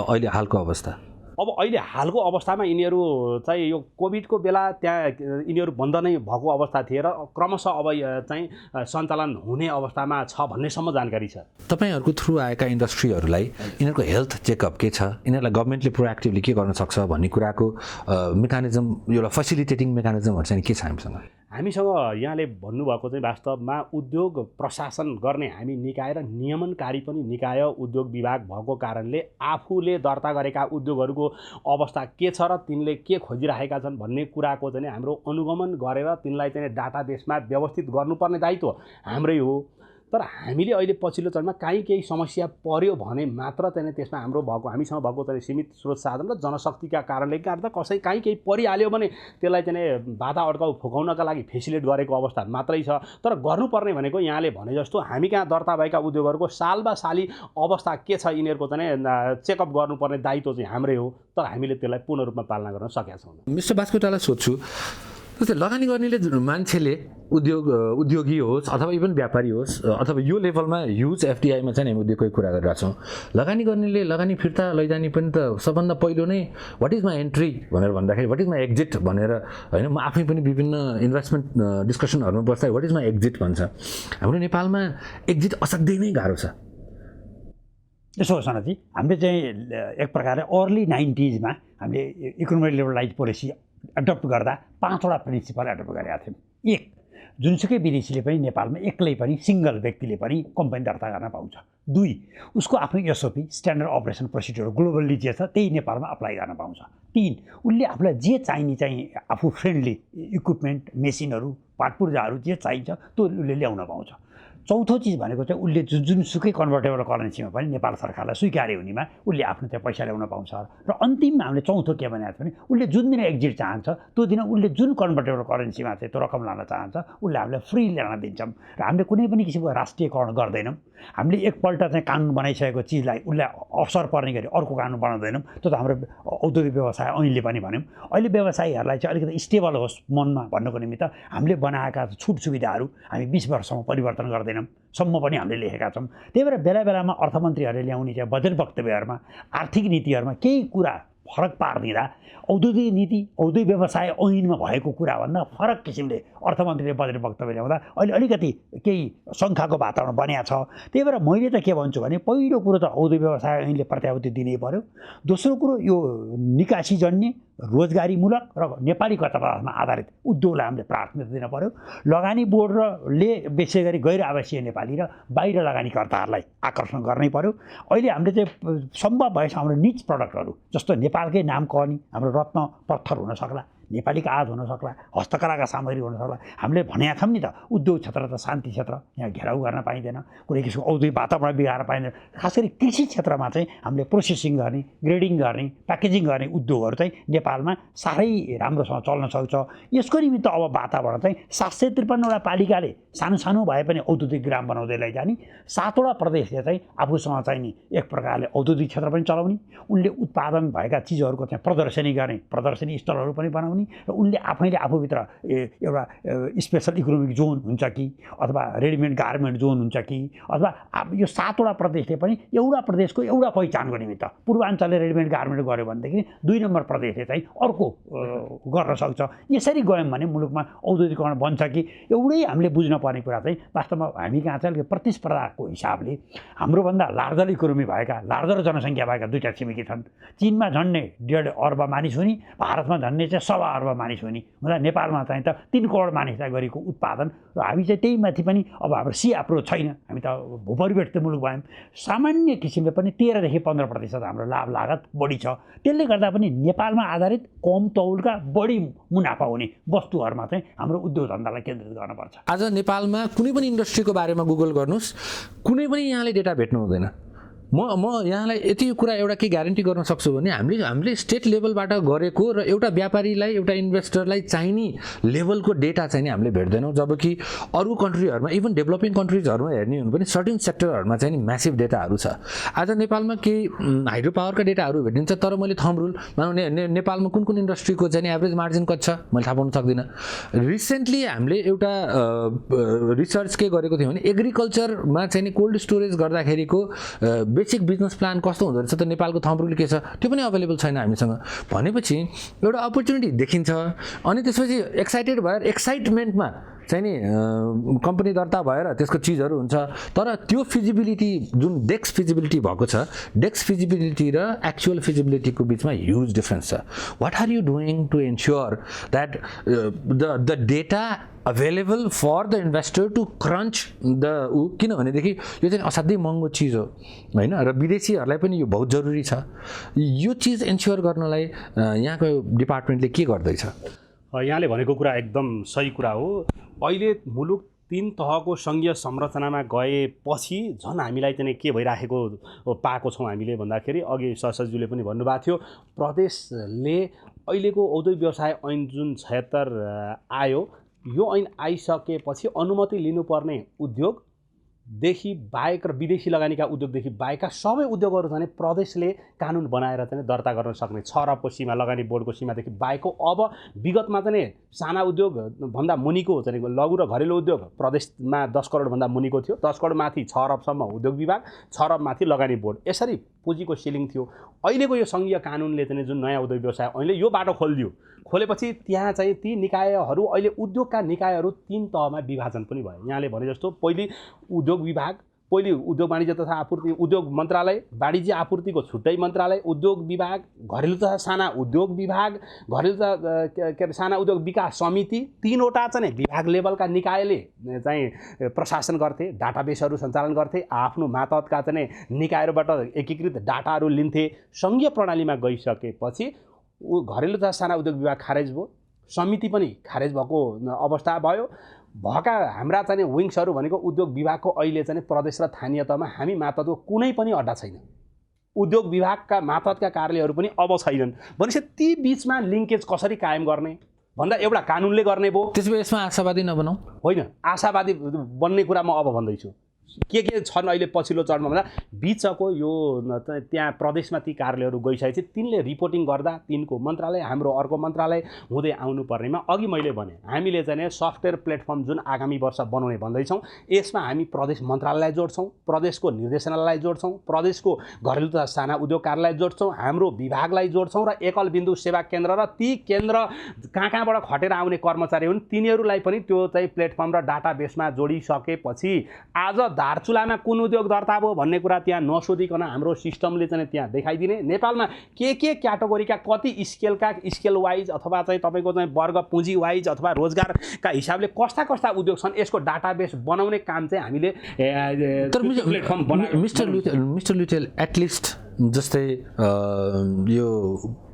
अहिले हालको अवस्था। अब अहिले हालको अवस्थामा यिनीहरू चाहिँ यो कोभिडको बेला त्यहाँ यिनीहरू बन्द नै भएको अवस्था थिए र क्रमशः अब चाहिँ सञ्चालन हुने अवस्थामा छ भन्नेसम्म जानकारी छ। तपाईँहरूको थ्रु आएका इन्डस्ट्रीहरूलाई यिनीहरूको हेल्थ चेकअप के छ, यिनीहरूलाई गभर्मेन्टले प्रोएक्टिभली के गर्न सक्छ भन्ने कुराको मेकानिजम, एउटा फेसिलिटेटिङ मेकानिजमहरू चाहिँ के छ हामीसँग? हामीसँग यहाँले भन्नुभएको चाहिँ वास्तवमा उद्योग प्रशासन गर्ने हामी निकाय र नियमनकारी पनि निकाय उद्योग विभाग भएको कारणले आफूले दर्ता गरेका उद्योगहरूको अवस्था के छ र तिनले के खोजिरहेका छन् भन्ने कुराको चाहिँ हाम्रो अनुगमन गरेर तिनलाई चाहिँ डाटाबेसमा व्यवस्थित गर्नुपर्ने दायित्व हाम्रै हो। तर हामीले अहिले पछिल्लो चरणमा केही समस्या पर्यो भने मात्र चाहिँ त्यसमा हामीसँग भएको चाहिँ सीमित स्रोत साधन र जनशक्तिका कारणले गर्दा केही परिहाल्यो भने त्यसलाई चाहिँ बाधा अड्काउ फुकाउनका लागि फेसिलिटेट गरेको अवस्था मात्रै छ। तर गर्नुपर्ने भनेको यहाँले भने जस्तो हामी कहाँ दर्ता भएका उद्योगहरूको सालबा साली अवस्था के छ यिनीहरूको चाहिँ चेकअप गर्नुपर्ने दायित्व चाहिँ हाम्रै हो, तर हामीले त्यसलाई पूर्ण रूपमा पालना गर्न सकेका छौँ। मिस्टर बास्कोटालाई सोध्छु, जस्तै लगानी गर्नेले मान्छेले उद्योगी होस् अथवा इभन व्यापारी होस् अथवा यो लेभलमा ह्युज एफडिआईमा चाहिँ हामी उद्योगकै कुरा गरिरहेको छौँ। लगानी गर्नेले लगानी फिर्ता लैजाने पनि त सबभन्दा पहिलो नै वाट इज माई एन्ट्री भनेर भन्दाखेरि वाट इज माई एक्जिट भनेर होइन, म आफै पनि विभिन्न इन्भेस्टमेन्ट डिस्कसनहरूमा बस्दा वाट इज माई एक्जिट भन्छ। हाम्रो नेपालमा एक्जिट असाध्यै नै गाह्रो छ। यसो हो सनजी, हामीले चाहिँ एक प्रकारले अर्ली 90s मा हामीले इकोनोमिक लिबरलाइज पोलिसी एडप्ट गर्दा 5वटा प्रिन्सिपल एडप्ट गरेका थियौँ। एक, जुनसुकै विदेशीले पनि नेपालमा एक्लै पनि सिङ्गल व्यक्तिले पनि कम्पनी दर्ता गर्न पाउँछ। 2, उसको आफ्नो SOP standard operation procedure globally जे छ त्यही नेपालमा अप्लाई गर्न पाउँछ। 3, उसले आफूलाई जे चाहिने चाहिँ आफू फ्रेन्डली इक्विपमेन्ट मेसिनहरू पाटपुर्जाहरू जे चाहिन्छ त्यो उसले ल्याउन पाउँछ। चौथो चिज भनेको चाहिँ उसले जुनसुकै कन्भर्टेबल करेन्सीमा पनि नेपाल सरकारलाई स्वीकार्य हुनेमा उसले आफ्नो त्यहाँ पैसा ल्याउन पाउँछ। र अन्तिममा हामीले चौथो के भनेको छ भने उसले जुन दिन एक्जिट चाहन्छ त्यो दिन उसले जुन कन्भर्टेबल करेन्सीमा चाहिँ त्यो रकम लान चाहन्छ उसले हामीलाई फ्री ल्याउन दिन्छौँ। र हामीले कुनै पनि किसिमको राष्ट्रियकरण गर्दैनौँ। हामीले एकपल्ट चाहिँ कानुन बनाइसकेको चिजलाई उसलाई अवसर पर्ने गरी अर्को कानुन बनाउँदैनौँ। त्यो त हाम्रो औद्योगिक व्यवसाय ऐनले पनि भन्यौँ। अहिले व्यवसायीहरूलाई चाहिँ अलिकति स्टेबल होस् मनमा भन्नको निमित्त हामीले बनाएका छुट सुविधाहरू हामी 20 वर्षसम्म परिवर्तन गर्दैनौँ सम्म पनि हामीले लेखेका छौँ। त्यही भएर बेला बेलामा अर्थमन्त्रीहरूले ल्याउने चाहिँ बजेट वक्तव्यहरूमा आर्थिक नीतिहरूमा केही कुरा फरक पारिदिँदा औद्योगिक नीति औद्योगिक व्यवसाय ऐनमा भएको कुराभन्दा फरक किसिमले अर्थमन्त्रीले बजेट वक्तव्य ल्याउँदा अहिले अलिकति केही शङ्काको वातावरण बनिएको छ। त्यही भएर मैले त के भन्छु भने पहिलो कुरो त औद्योगिक व्यवसाय ऐनले प्रत्याभूति दिनै पर्यो। दोस्रो कुरो यो निकासीजन्य रोजगारीमूलक र नेपाली कच्चा पदार्थमा आधारित उद्योगलाई हामीले प्राथमिकता दिन पर्यो। लगानी बोर्डले विशेष गरी गैर आवासीय नेपाली र बाहिर लगानीकर्ताहरूलाई आकर्षण गर्नै पर्यो। अहिले हामीले चाहिँ सम्भव भएसम्म हाम्रो निज प्रडक्टहरू जस्तो नेपालकै नाम कहनी हाम्रो रत्न पत्थर हुन सक्ला, नेपाली कागज हुन सक्ला, हस्तकलाका सामग्री हुन सक्ला। हामीले भनेका छौँ नि त उद्योग क्षेत्र त शान्ति क्षेत्र, यहाँ घेराउ गर्न पाइँदैन, कुनै किसिमको औद्योगिक वातावरण बिगार्न पाइँदैन। खास गरी कृषि क्षेत्रमा चाहिँ हामीले प्रोसेसिङ गर्ने, ग्रेडिङ गर्ने, प्याकेजिङ गर्ने उद्योगहरू चाहिँ नेपालमा साह्रै राम्रोसँग चल्न सक्छ। यसको निमित्त अब वातावरण चाहिँ 753वटा पालिकाले सानो सानो भए पनि औद्योगिक ग्राम बनाउँदै लैजाने, 7वटा प्रदेशले चाहिँ आफूसँग चाहिँ नि एक प्रकारले औद्योगिक क्षेत्र पनि चलाउने, उनले उत्पादन भएका चिजहरूको चाहिँ प्रदर्शनी गर्ने, प्रदर्शनी स्थलहरू पनि बनाउने र उनले आफैले आफूभित्र एउटा स्पेसल इकोनोमिक जोन हुन्छ कि अथवा रेडिमेड गार्मेन्ट जोन हुन्छ कि अथवा यो 7वटा प्रदेशले पनि एउटा प्रदेशको एउटा पहिचानको निमित्त पूर्वाञ्चलले रेडिमेड गार्मेन्ट गर्यो भनेदेखि 2 नम्बर प्रदेशले चाहिँ अर्को गर्न सक्छ। यसरी गयौँ भने मुलुकमा औद्योगिकरण बन्छ कि एउटै हामीले बुझ्न पर्ने कुरा चाहिँ वास्तवमा हामी कहाँ चाहिँ प्रतिस्पर्धाको हिसाबले हाम्रोभन्दा लार्जर इकोनोमी भएका लार्जर जनसङ्ख्या भएका 2टा छिमेकी छन्। चीनमा झन्डै 1.5 अर्ब मानिस हुने, भारतमा झन्डै चाहिँ 1.25 अर्ब मानिस हुने हुँदा नेपालमा चाहिँ त 3 करोड मानिसलाई गरेको उत्पादन र हामी चाहिँ त्यही माथि पनि अब हाम्रो सी अप्रोच छैन, हामी त भूपरिवेष्टित मुलुक भयौँ। सामान्य किसिमले पनि 13 देखि 15% हाम्रो लाभ लागत बढी छ। त्यसले गर्दा पनि नेपालमा आधारित कम तौलका बढी मुनाफा हुने वस्तुहरूमा चाहिँ हाम्रो उद्योग धन्दालाई केन्द्रित गर्नुपर्छ। आज नेपालमा कुनै पनि इन्डस्ट्रीको बारेमा गुगल गर्नुहोस्, कुनै पनि यहाँले डेटा भेट्नु हुँदैन। म यहाँलाई यति कुरा एउटा के ग्यारेन्टी गर्न सक्छु भने हामीले स्टेट लेभलबाट गरेको र एउटा व्यापारीलाई एउटा इन्भेस्टरलाई चाहिने लेभलको डेटा चाहिँ हामीले भेट्दैनौँ। जबकि अरू कन्ट्रीहरूमा इभन डेभलपिङ कन्ट्रिजहरूमा हेर्ने हो भने सर्टेन सेक्टरहरूमा चाहिँ म्यासिभ डेटाहरू छ। आज नेपालमा केही हाइड्रो पावरका डेटाहरू भेटिन्छ, तर मैले थम्ब रुल मानौँ नेपालमा कुन कुन इन्डस्ट्रीको चाहिँ एभरेज मार्जिन कति छ मैले थाहा पाउन सक्दिनँ। रिसेन्टली हामीले एउटा रिसर्च के गरेको थियौँ भने एग्रिकल्चरमा चाहिँ cold storage गर्दाखेरिको basic business plan कस्तो हुँदो रहेछ त नेपालको थम्ब रुल के छ त्यो पनि अभाइलेबल छैन हामीसँग। भनेपछि एउटा अपर्च्युनिटी देखिन्छ अनि त्यसपछि एक्साइटेड भएर एक्साइटमेन्टमा चाहिँ नि कम्पनी दर्ता भएर त्यसको चिजहरू हुन्छ। तर त्यो फिजिबिलिटी जुन डेक्स फिजिबिलिटी भएको छ, डेक्स फिजिबिलिटी र एक्चुअल फिजिबिलिटीको बिचमा ह्युज डिफरेन्स छ। What are you doing to ensure that the data available for the investor to crunch the किनभनेदेखि यो चाहिँ असाध्यै महँगो चिज हो होइन, र विदेशीहरूलाई पनि यो बहुत जरुरी छ। यो चिज एन्स्योर गर्नलाई यहाँको डिपार्टमेन्टले के गर्दैछ? यहाँले भनेको कुरा एकदम सही कुरा हो। अहिले मुलुक तीन तहको सङ्घीय संरचनामा गएपछि झन् हामीलाई चाहिँ के भइराखेको पाएको छौँ हामीले भन्दाखेरि अघि सचिवले पनि भन्नुभएको थियो प्रदेशले अहिलेको औद्योगिक व्यवसाय ऐन जुन 76 आयो यो ऐन आइसकेपछि अनुमति लिनुपर्ने उद्योगदेखि बाहेक र विदेशी लगानीका उद्योगदेखि बाहेकका सबै उद्योगहरू चाहिँ प्रदेशले कानुन बनाएर चाहिँ दर्ता गर्न सक्ने 6 अरबको सीमा लगानी बोर्डको सीमादेखि बाहेकको अब विगतमा चाहिँ साना उद्योग भन्दा मुनिको चाहिँ लघु र घरेलु उद्योग प्रदेशमा 10 करोडभन्दा मुनिको थियो 10 करोड माथि 6 अरबसम्म उद्योग विभाग 6 अरब माथि लगानी बोर्ड यसरी पुँजीको सिलिङ थियो अहिलेको यो सङ्घीय कानुनले चाहिँ जुन नयाँ उद्योग व्यवसाय ऐनले यो बाटो खोलिदियो खोलेपछि त्यहाँ चाहिँ ती निकायहरू अहिले उद्योगका निकायहरू 3 तहमा विभाजन पनि भयो यहाँले भने जस्तो पहिले उद्योग विभाग पहिले उद्योग वाणिज्य तथा आपूर्ति उद्योग मन्त्रालय वाणिज्य आपूर्तिको छुट्टै मन्त्रालय उद्योग विभाग घरेलु तथा साना उद्योग विभाग घरेलु तथा के अरे साना उद्योग विकास समिति 3वटा चाहिँ विभाग लेभलका निकायले चाहिँ प्रशासन गर्थे डाटाबेसहरू सञ्चालन गर्थे आफ्नो मातहतका चाहिँ निकायहरूबाट एकीकृत डाटाहरू लिन्थे सङ्घीय प्रणालीमा गइसकेपछि घरेलु तथा साना उद्योग विभाग खारेज भयो समिति पनि खारेज भएको अवस्था भयो भएका हाम्रा चाहिँ विङ्सहरू भनेको उद्योग विभागको अहिले चाहिँ प्रदेश र स्थानीय तहमा हामी मातहतको कुनै पनि अड्डा छैन उद्योग विभागका मातहतका कार्यालयहरू पनि अब छैनन् भनेपछि ती बिचमा लिङ्केज कसरी कायम गर्ने भन्दा एउटा कानुनले गर्ने भयो त्यसो भए यसमा आशावादी नबनाऊ होइन आशावादी बन्ने कुरा म अब भन्दैछु के छन् अहिले पछिल्लो चरणमा भन्दा बिचको यो त्यहाँ प्रदेशमा ती कार्यालयहरू गइसकेपछि तिनले रिपोर्टिङ गर्दा तिनको मन्त्रालय हाम्रो अर्को मन्त्रालय हुँदै आउनुपर्नेमा अघि मैले भने हामीले चाहिँ सफ्टवेयर प्लेटफर्म जुन आगामी वर्ष बनाउने भन्दैछौँ यसमा हामी प्रदेश मन्त्रालयलाई जोड्छौँ प्रदेशको निर्देशनालयलाई जोड्छौँ प्रदेशको घरेलु तथा साना उद्योग कार्यालय जोड्छौँ हाम्रो विभागलाई जोड्छौँ र एकल बिन्दु सेवा केन्द्र र ती केन्द्र कहाँबाट खटेर आउने कर्मचारी हुन् तिनीहरूलाई पनि त्यो चाहिँ प्लेटफर्म र डाटाबेसमा जोडिसकेपछि आज दार्चुलामा कुन उद्योग दर्ता भयो भन्ने कुरा त्यहाँ नसोधिकन हाम्रो सिस्टमले चाहिँ त्यहाँ देखाइदिने नेपालमा के क्याटेगोरीका कति स्केल वाइज अथवा चाहिँ तपाईँको चाहिँ वर्ग पुँजी वाइज अथवा रोजगारका हिसाबले कस्ता उद्योग छन् यसको डाटाबेस बनाउने काम चाहिँ हामीले प्लेटफर्म मिस्टर लुटेल एटलिस्ट जस्तै यो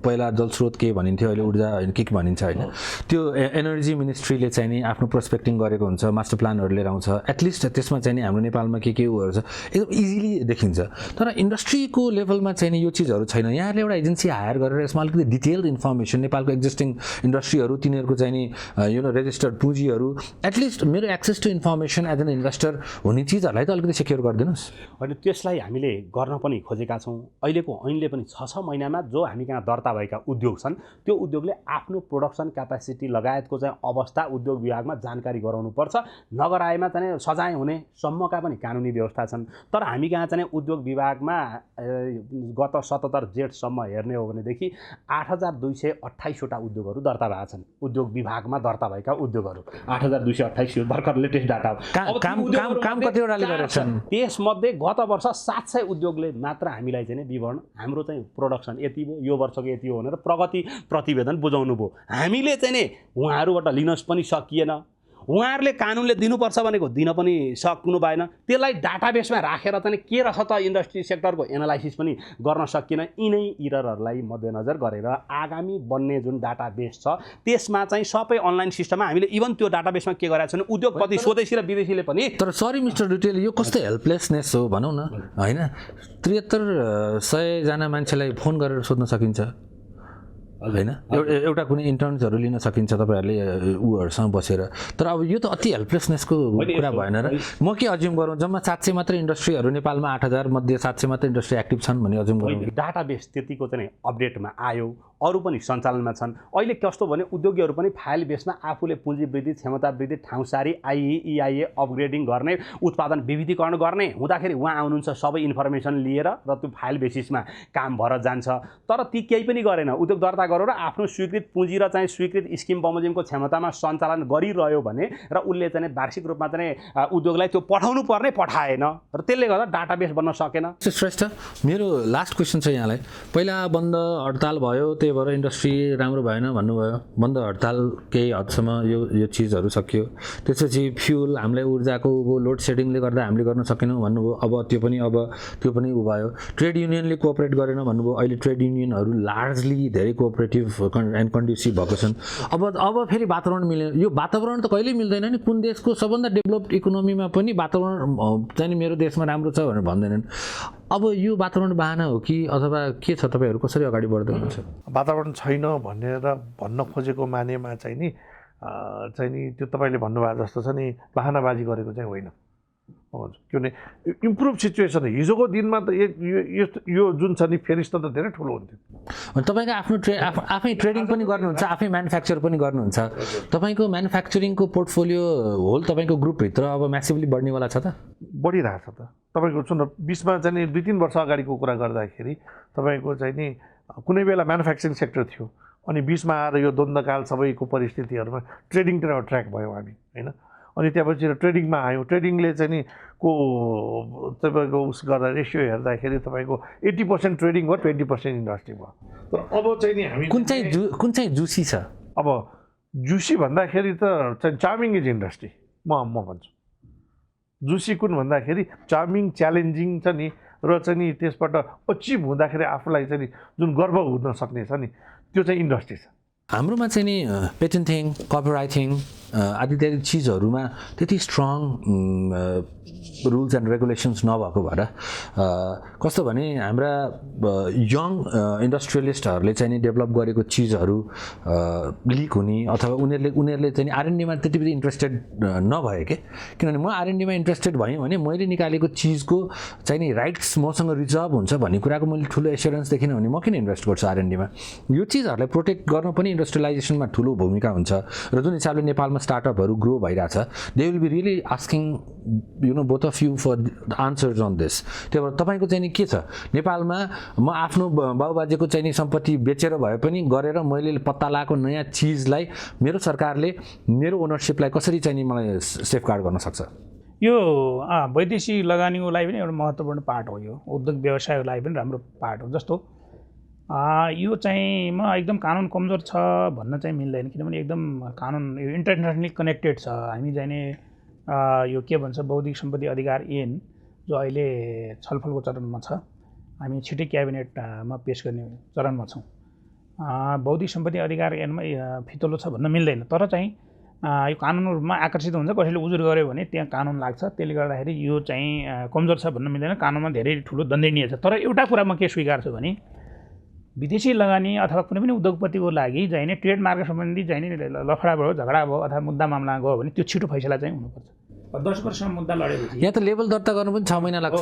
पहिला जलस्रोत के भनिन्थ्यो अहिले ऊर्जा के भनिन्छ होइन त्यो एनर्जी मिनिस्ट्रीले चाहिँ नि आफ्नो प्रोस्पेक्टिङ गरेको हुन्छ मास्टर प्लानहरू लिएर आउँछ एटलिस्ट त्यसमा चाहिँ नि हाम्रो नेपालमा के उहरू छ एकदम इजिली देखिन्छ तर इन्डस्ट्रीको लेभलमा चाहिँ नि यो चिजहरू छैन यहाँहरूले एउटा एजेन्सी हायर गरेर यसमा अलिकति डिटेल्ड इन्फर्मेसन नेपालको एक्जिस्टिङ इन्डस्ट्रीहरू तिनीहरूको चाहिँ नि रेजिस्टर्ड पुँजीहरू एटलिस्ट मेरो access to information as an investor हुने चिजहरूलाई त अलिकति सेक्योर गरिदिनुहोस् होइन त्यसलाई हामीले गर्न पनि खोजेका छौँ अहिलेको ऐनले पनि 6 महिनामा जो हामी कहाँ दर्ता भएका उद्योग छन् त्यो उद्योगले आफ्नो प्रोडक्सन क्यापासिटी लगायतको चाहिँ अवस्था उद्योग विभागमा जानकारी गराउनुपर्छ नगराएमा चाहिँ सजाय हुने सम्मका पनि कानुनी व्यवस्था छन् तर हामी कहाँ चाहिँ उद्योग विभागमा गत 77 जेठसम्म हेर्ने हो भनेदेखि 8228वटा उद्योगहरू दर्ता भएका छन् उद्योग विभागमा दर्ता भएका उद्योगहरू 8228 भर्खर लेटेस्ट डाटा हो काम कतिवटाले गरेका छन् त्यसमध्ये गत वर्ष 700 उद्योगले मात्र हामीलाई चाहिँ विवरण हाम्रो चाहिँ प्रोडक्सन यति भयो यो वर्षको यति हो भनेर प्रगति प्रतिवेदन बुझाउनु भयो हामीले चाहिँ नि उहाँहरूबाट लिन पनि सकिएन उहाँहरूले कानुनले दिनुपर्छ भनेको दिन पनि सक्नु भएन त्यसलाई डाटाबेसमा राखेर चाहिँ के रहेछ त इन्डस्ट्री सेक्टरको एनालाइसिस पनि गर्न सकिएन यिनै इररहरूलाई मध्यनजर गरेर आगामी बन्ने जुन डाटाबेस छ त्यसमा चाहिँ सबै अनलाइन सिस्टममा हामीले इभन त्यो डाटाबेसमा के गरेका छन् उद्योगपति स्वदेशी र विदेशीले पनि तर सरी मिस्टर लुटेल यो कस्तो हेल्पलेसनेस हो भनौँ न होइन 7300 जना मान्छेलाई फोन गरेर सोध्न सकिन्छ होइन एउटा कुनै इन्टर्न्सहरू लिन सकिन्छ तपाईँहरूले उहरूसँग बसेर तर अब यो त अति हेल्पलेसनेसको कुरा भएन र म के अज्युम गरौँ जम्मा 700 मात्र इन्डस्ट्रीहरू नेपालमा 8000 मध्ये 700 मात्र इन्डस्ट्री एक्टिभ छन् भन्ने अज्युम गरौँ डाटाबेस त्यतिको चाहिँ अपडेटमा आयो अरू पनि सञ्चालनमा छन् अहिले कस्तो भने उद्योगीहरू पनि फाइल बेसमा आफूले पुँजी वृद्धि क्षमता वृद्धि ठाउँसारी आइइआइए अपग्रेडिङ गर्ने उत्पादन विविधीकरण गर्ने हुँदाखेरि उहाँ आउनुहुन्छ सबै इन्फर्मेसन लिएर र त्यो फाइल बेसिसमा काम भएर जान्छ तर ती केही पनि गरेन उद्योग दर्ता गरेर आफ्नो स्वीकृत पुँजी र चाहिँ स्वीकृत स्किम बमोजिमको क्षमतामा सञ्चालन गरिरह्यो भने र उसले चाहिँ वार्षिक रूपमा चाहिँ उद्योगलाई त्यो पठाउनु पर्ने पठाएन र त्यसले गर्दा डाटाबेस बन्न सकेन। श्रेष्ठ मेरो लास्ट क्वेसन छ यहाँलाई पहिला बन्द हडताल भयो त्यही भएर इन्डस्ट्री राम्रो भएन भन्नुभयो, बन्द हडताल केही हदसम्म यो चिजहरू सकियो। त्यसपछि फ्युल हामीलाई ऊर्जाको लोड सेडिङले गर्दा हामीले गर्न सकेनौँ भन्नुभयो, अब त्यो पनि उ भयो। ट्रेड युनियनले कोअपरेट गरेन भन्नुभयो, अहिले ट्रेड युनियनहरू लार्जली धेरै कोअपरेटिभ एन्ड कन्ड्युसिभ भएको छन्। अब फेरि वातावरण मिलेन। यो वातावरण त कहिल्यै मिल्दैन नि। कुन देशको सबभन्दा डेभलप्ड इकोनोमीमा पनि वातावरण चाहिँ मेरो देशमा राम्रो छ भनेर भन्दैनन्। अब यो वातावरण बहाना हो कि अथवा के छ? तपाईँहरू कसरी अगाडि बढ्दै हुनुहुन्छ? वातावरण छैन भनेर भन्न खोजेको मानेमा चाहिँ नि त्यो तपाईँले भन्नुभएको जस्तो छ नि, बहानाबाजी गरेको चाहिँ होइन। किनभने इम्प्रुभ सिचुएसन हिजोको दिनमा त यो जुन छ नि फेरिस्त त धेरै ठुलो हुन्थ्यो। तपाईँको आफ्नो आफै ट्रेडिङ पनि गर्नुहुन्छ, आफै म्यानुफ्याक्चर पनि गर्नुहुन्छ। तपाईँको म्यानुफ्याक्चरिङको पोर्टफोलियो होल तपाईँको ग्रुपभित्र अब म्यासिभली बढ्नेवाला छ त? बढिरहेछ त। तपाईँको सुन 20मा चाहिँ नि 2-3 वर्ष अगाडिको कुरा गर्दाखेरि तपाईँको चाहिँ नि कुनै बेला म्यानुफ्याक्चरिङ सेक्टर थियो, अनि 20मा आएर यो द्वन्द्वकाल सबैको परिस्थितिहरूमा ट्रेडिङतिर ट्र्याक भयो हामी, होइन? अनि त्यसपछि ट्रेडिङमा आयौँ। ट्रेडिङले चाहिँ नि तपाईँको उस गर्दा रेसियो हेर्दाखेरि तपाईँको 80% ट्रेडिङ भयो, 20% इन्डस्ट्री भयो। तर अब चाहिँ नि हामी कुन चाहिँ जुसी छ? अब जुसी भन्दाखेरि त चाहिँ चार्मिङ इज इन्डस्ट्री म भन्छु। जुसी कुन भन्दाखेरि चार्मिङ च्यालेन्जिङ छ नि, र चाहिँ नि त्यसबाट अचिभ हुँदाखेरि आफूलाई चाहिँ नि जुन गर्व हुन सक्ने छ नि, त्यो चाहिँ इन्डस्ट्री छ। हाम्रोमा चाहिँ नि पेटेन्टिङ, कपिराइटिङ आदि इत्यादि चिजहरूमा त्यति स्ट्रङ रुल्स एन्ड रेगुलेसन्स नभएको भएर कस्तो भने हाम्रा यङ इन्डस्ट्रियलिस्टहरूले चाहिँ नि डेभलप गरेको चिजहरू लिक हुने अथवा उनीहरूले चाहिँ आरएनडीमा त्यति बेला इन्ट्रेस्टेड नभए के। किनभने म आरएनडीमा इन्ट्रेस्टेड भएँ भने मैले निकालेको चिजको चाहिँ नि राइट्स मसँग रिजर्भ हुन्छ भन्ने कुराको मैले ठुलो एस्योरेन्स देखिनँ भने म किन इन्भेस्ट गर्छु आरएनडीमा। यो चिजहरूलाई प्रोटेक्ट गर्न पनि इन्डस्ट्रियलाइजेसनमा ठुलो भूमिका हुन्छ र जुन हिसाबले नेपालमा स्टार्टअपहरू ग्रो भइरहेछ, they will be really asking both of you for answers on this. त्यही भएर तपाईँको चाहिँ नि के छ, नेपालमा म आफ्नो बाबुबाजेको चाहिँ नि सम्पत्ति बेचेर भए पनि गरेर मैले पत्ता लगाएको नयाँ चिजलाई मेरो सरकारले मेरो ओनरसिपलाई कसरी चाहिँ नि मलाई सेफगार्ड गर्न सक्छ? यो वैदेशिक लगानीको लागि पनि एउटा महत्त्वपूर्ण पार्ट हो। यो उद्योग व्यवसायको लागि पनि राम्रो पार्ट हो। जस्तो यो चाहिँ म एकदम कानुन कमजोर छ भन्न चाहिँ मिल्दैन, किनभने एकदम कानुन यो इन्टरनेसनली कनेक्टेड छ। हामी चाहिँ नि यो के भन्छ बौद्धिक सम्पत्ति अधिकार ऐन जो अहिले छलफलको चरणमा छ, हामी छिटै क्याबिनेटमा पेस गर्ने चरणमा छौँ। बौद्धिक सम्पत्ति अधिकार ऐनमा फितलो छ भन्न मिल्दैन, तर चाहिँ यो कानुनमा आकर्षित हुन्छ। कसैले उजुर गर्यो भने त्यहाँ कानुन लाग्छ, त्यसले गर्दाखेरि यो चाहिँ कमजोर छ भन्न मिल्दैन, कानुनमा धेरै ठुलो दण्डनीय छ। तर एउटा कुरा म के स्वीकार्छु भने विदेशी लगानी अथवा कुनै पनि उद्योगपतिको लागि चाहिँ नि ट्रेडमार्क सम्बन्धी चाहिँ नि लफडा भयो, झगडा भयो अथवा मुद्दा मामला गयो भने त्यो छिटो फैसला चाहिँ हुनुपर्छ। 10 वर्षसम्म मुद्दा लडेपछि यहाँ त लेबल दर्ता गर्नु पनि 6 महिना लाग्छ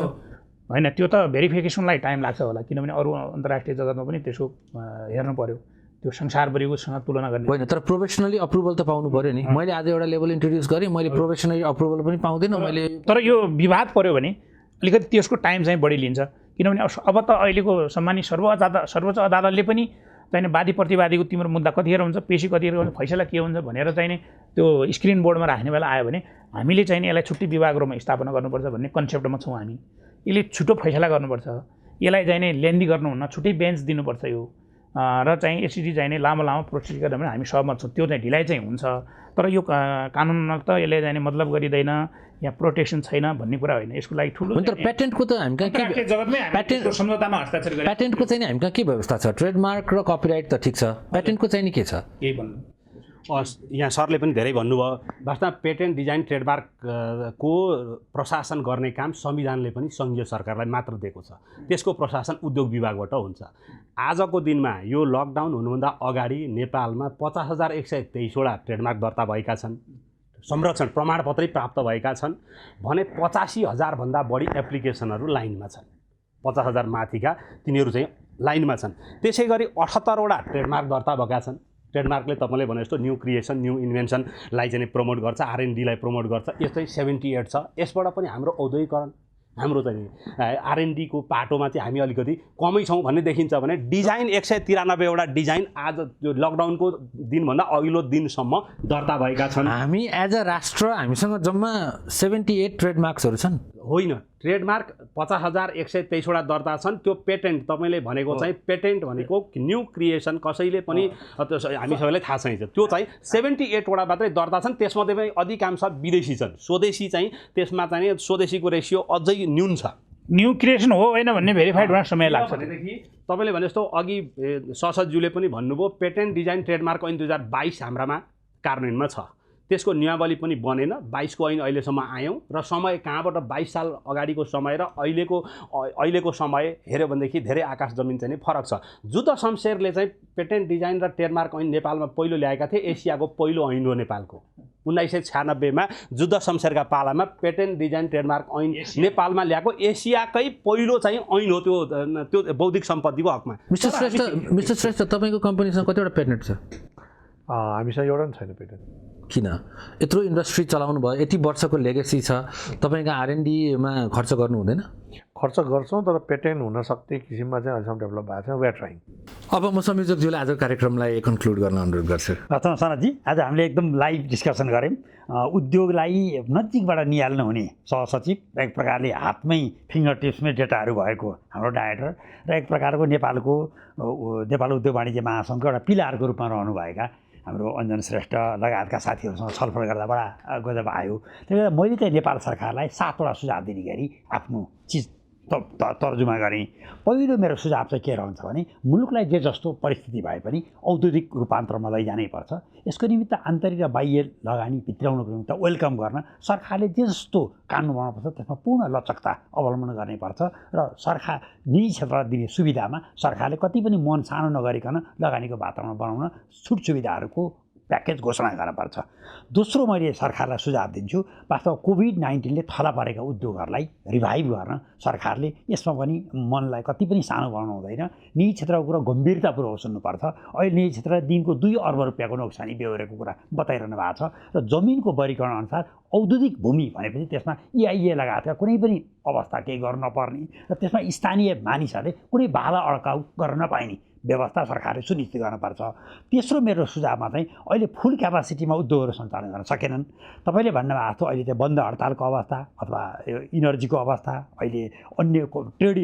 होइन? त्यो त भेरिफिकेसनलाई टाइम लाग्छ होला, किनभने अरू अन्तर्राष्ट्रिय जगतमा पनि त्यसो हेर्नु पऱ्यो, त्यो संसारभरिकोसँग तुलना गर्ने होइन। तर प्रोफेसनली अप्रुभल त पाउनु पऱ्यो नि। मैले आज एउटा लेबल इन्ट्रोड्युस गरेँ, मैले प्रोफेसनली अप्रुभल पनि पाउँदिनँ मैले। तर यो विवाद पऱ्यो भने अलिकति त्यसको टाइम चाहिँ बढी लिन्छ, किनभने अब त अहिलेको सम्मानित सर्वोच्च अदालतले पनि चाहिँ वादी प्रतिवादीको तिम्रो मुद्दा कतिखेर हुन्छ, पेशी कतिखेर हुन्छ, फैसला के हुन्छ भनेर चाहिँ नि त्यो स्क्रिन बोर्डमा राख्ने बेला आयो भने हामीले चाहिँ नि यसलाई छुट्टी विभागहरूमा स्थापना गर्नुपर्छ भन्ने कन्सेप्टमा छौँ हामी। यसले छिटो फैसला गर्नुपर्छ, यसलाई चाहिँ नि लेन्दी गर्नुहुन्न, छुट्टै बेन्च दिनुपर्छ यो, र चाहिँ यसरी चाहिँ नि लामो प्रोसेस गरेर पनि हामी सहमत छौँ। त्यो चाहिँ ढिलाइ चाहिँ हुन्छ, तर यो कानुनमा त यसले चाहिँ मतलब गरिँदैन, यहाँ प्रोटेक्सन छैन भन्ने कुरा होइन। यसको लागि ठुलो तर पेटेन्टको त हामी कहाँ के सम्झौतामा हस्ताक्षर गरे पेटेन्टको चाहिँ नि हामी कहाँ के व्यवस्था छ? ट्रेडमार्क र कपिराइट त ठिक छ, पेटेन्टको चाहिँ नि के छ? केही भन्नु यहाँ सरले पनि धेरै भन्नुभयो। वास्तवमा पेटेन्ट डिजाइन ट्रेडमार्कको प्रशासन गर्ने काम संविधानले पनि सङ्घीय सरकारलाई मात्र दिएको छ, त्यसको प्रशासन उद्योग विभागबाट हुन्छ। आजको दिनमा यो लकडाउन हुनुभन्दा अगाडि नेपालमा 50,123वटा ट्रेडमार्क दर्ता भएका छन्, संरक्षण प्रमाणपत्रै प्राप्त भएका छन् भने 85,000भन्दा बढी एप्लिकेसनहरू लाइनमा छन्। 50,000 माथिका तिनीहरू चाहिँ लाइनमा छन्। त्यसै गरी 78वटा ट्रेडमार्क दर्ता भएका छन्। ट्रेडमार्कले तपाईँले भने जस्तो न्यू क्रिएसन, न्यू इन्भेन्सनलाई चाहिँ प्रमोट गर्छ, आरएनडीलाई प्रमोट गर्छ। यस्तै 78 छ। यसबाट पनि हाम्रो औद्योगिकरण, हाम्रो चाहिँ आरएनडीको पाटोमा चाहिँ हामी अलिकति कमै छौँ भन्ने देखिन्छ भने डिजाइन 193वटा डिजाइन आज यो लकडाउनको दिनभन्दा अघिल्लो दिनसम्म दर्ता भएका छन्। हामी एज अ राष्ट्र हामीसँग जम्मा 78 ट्रेडमार्क्सहरू छन्। होइन, ट्रेडमार्क 50,123वटा दर्ता छन्। त्यो पेटेन्ट तपाईँले भनेको चाहिँ पेटेन्ट भनेको न्यू क्रिएसन कसैले पनि हामी सबैलाई थाहा छैन, त्यो चाहिँ 78वटा मात्रै दर्ता छन्। त्यसमध्ये पनि अधिकांश विदेशी छन्। स्वदेशी चाहिँ त्यसमा चाहिँ स्वदेशीको रेसियो अझै न्यून छ। न्यू क्रिएसन हो होइन भन्ने भेरिफाइड हुन समय लाग्छ। भनेदेखि तपाईँले भने जस्तो अघि संसदज्यूले पनि भन्नुभयो पेटेन्ट डिजाइन ट्रेडमार्क ऐन 2022 हाम्रामा कार्यान्वयनमा छ। त्यसको नियमावली पनि बनेन। 22 को ऐन अहिलेसम्म आयौँ र समय कहाँबाट 22 साल अगाडिको समय र अहिलेको समय हेऱ्यो भनेदेखि धेरै आकाश जमिन चाहिँ फरक छ। जुद्ध शमशेरले चाहिँ पेटेन्ट डिजाइन र ट्रेडमार्क ऐन नेपालमा पहिलो ल्याएका थिए। एसियाको पहिलो ऐन हो नेपालको। 1996 मा जुद्ध शमशेरका पालामा पेटेन्ट डिजाइन ट्रेडमार्क ऐन नेपालमा ल्याएको एसियाकै पहिलो चाहिँ ऐन हो त्यो बौद्धिक सम्पत्तिको हकमा। मिस्टर श्रेष्ठ, तपाईँको कम्पनीसँग कतिवटा पेटेन्ट छ? हामीसँग एउटा पनि छैन पेटेन्ट। किन? यत्रो इन्डस्ट्री चलाउनु भयो, यति वर्षको लेगेसी छ, तपाईँको R&Dमा खर्च गर्नु हुँदैन? खर्च गर्छौँ, तर पेटेन्ट हुन सक्ने किसिममा चाहिँ अहिलेसम्म डेभलप भएको छैन। We are trying. अब म संयोजकज्यूलाई आजको कार्यक्रमलाई कन्क्लुड गर्न अनुरोध गर्छु। प्रथम सनतजी, आज हामीले एकदम लाइभ डिस्कसन गऱ्यौँ। उद्योगलाई नजिकबाट निहाल्नु हुने सहसचिव र एक प्रकारले हातमै फिङ्गर टिप्समै डेटाहरू भएको हाम्रो डाइरेक्टर र एक प्रकारको नेपाल उद्योग वाणिज्य महासङ्घको एउटा पिलारको रूपमा रहनुभएका हाम्रो अञ्जन श्रेष्ठ लगायतका साथीहरूसँग छलफल गर्दा बडा गजब आयो। त्यही भएर मैले चाहिँ नेपाल सरकारलाई 7वटा सुझाव दिने गरी आफ्नो चिज तर्जुमा गरेँ। पहिलो मेरो सुझाव चाहिँ के रहन्छ भने मुलुकलाई जे जस्तो परिस्थिति भए पनि औद्योगिक रूपान्तरमा लैजानै पर्छ। यसको निमित्त आन्तरिक र बाह्य लगानी भित्राउनको निमित्त वेलकम गर्न सरकारले जे जस्तो कानुन बनाउनुपर्छ त्यसमा पूर्ण लचकता अवलम्बन गर्नुपर्छ र सरकार निजी क्षेत्रलाई दिने सुविधामा सरकारले कति पनि मन सानो नगरिकन लगानीको वातावरण बनाउन छुट सुविधाहरूको प्याकेज घोषणा गर्नुपर्छ। दोस्रो मैले सरकारलाई सुझाव दिन्छु, वास्तवमा कोभिड-19ले थला परेका उद्योगहरूलाई रिभाइभ गर्न सरकारले यसमा पनि मनलाई कति पनि सानो बनाउनु हुँदैन। निजी क्षेत्रको कुरा गम्भीरतापूर्वक सुन्नुपर्छ। अहिले निजी क्षेत्रले दिनको 2 अर्ब रुपियाँको नोक्सानी बेहोरेको कुरा बताइरहनु भएको छ र जमिनको वर्गीकरण अनुसार औद्योगिक भूमि भनेपछि त्यसमा EIA लगायतका कुनै पनि अवस्था केही गर्न नपर्ने र त्यसमा स्थानीय मानिसहरूले कुनै बाधा अड्काउ गर्न नपाइने व्यवस्था सरकारले सुनिश्चित गर्नुपर्छ। तेस्रो मेरो सुझावमा चाहिँ अहिले फुल क्यापासिटीमा उद्योगहरू सञ्चालन गर्न सकेनन्। तपाईँले भन्नुभएको थियो अहिले चाहिँ बन्द हडतालको अवस्था अथवा इनर्जीको अवस्था, अहिले अन्य ट्रेड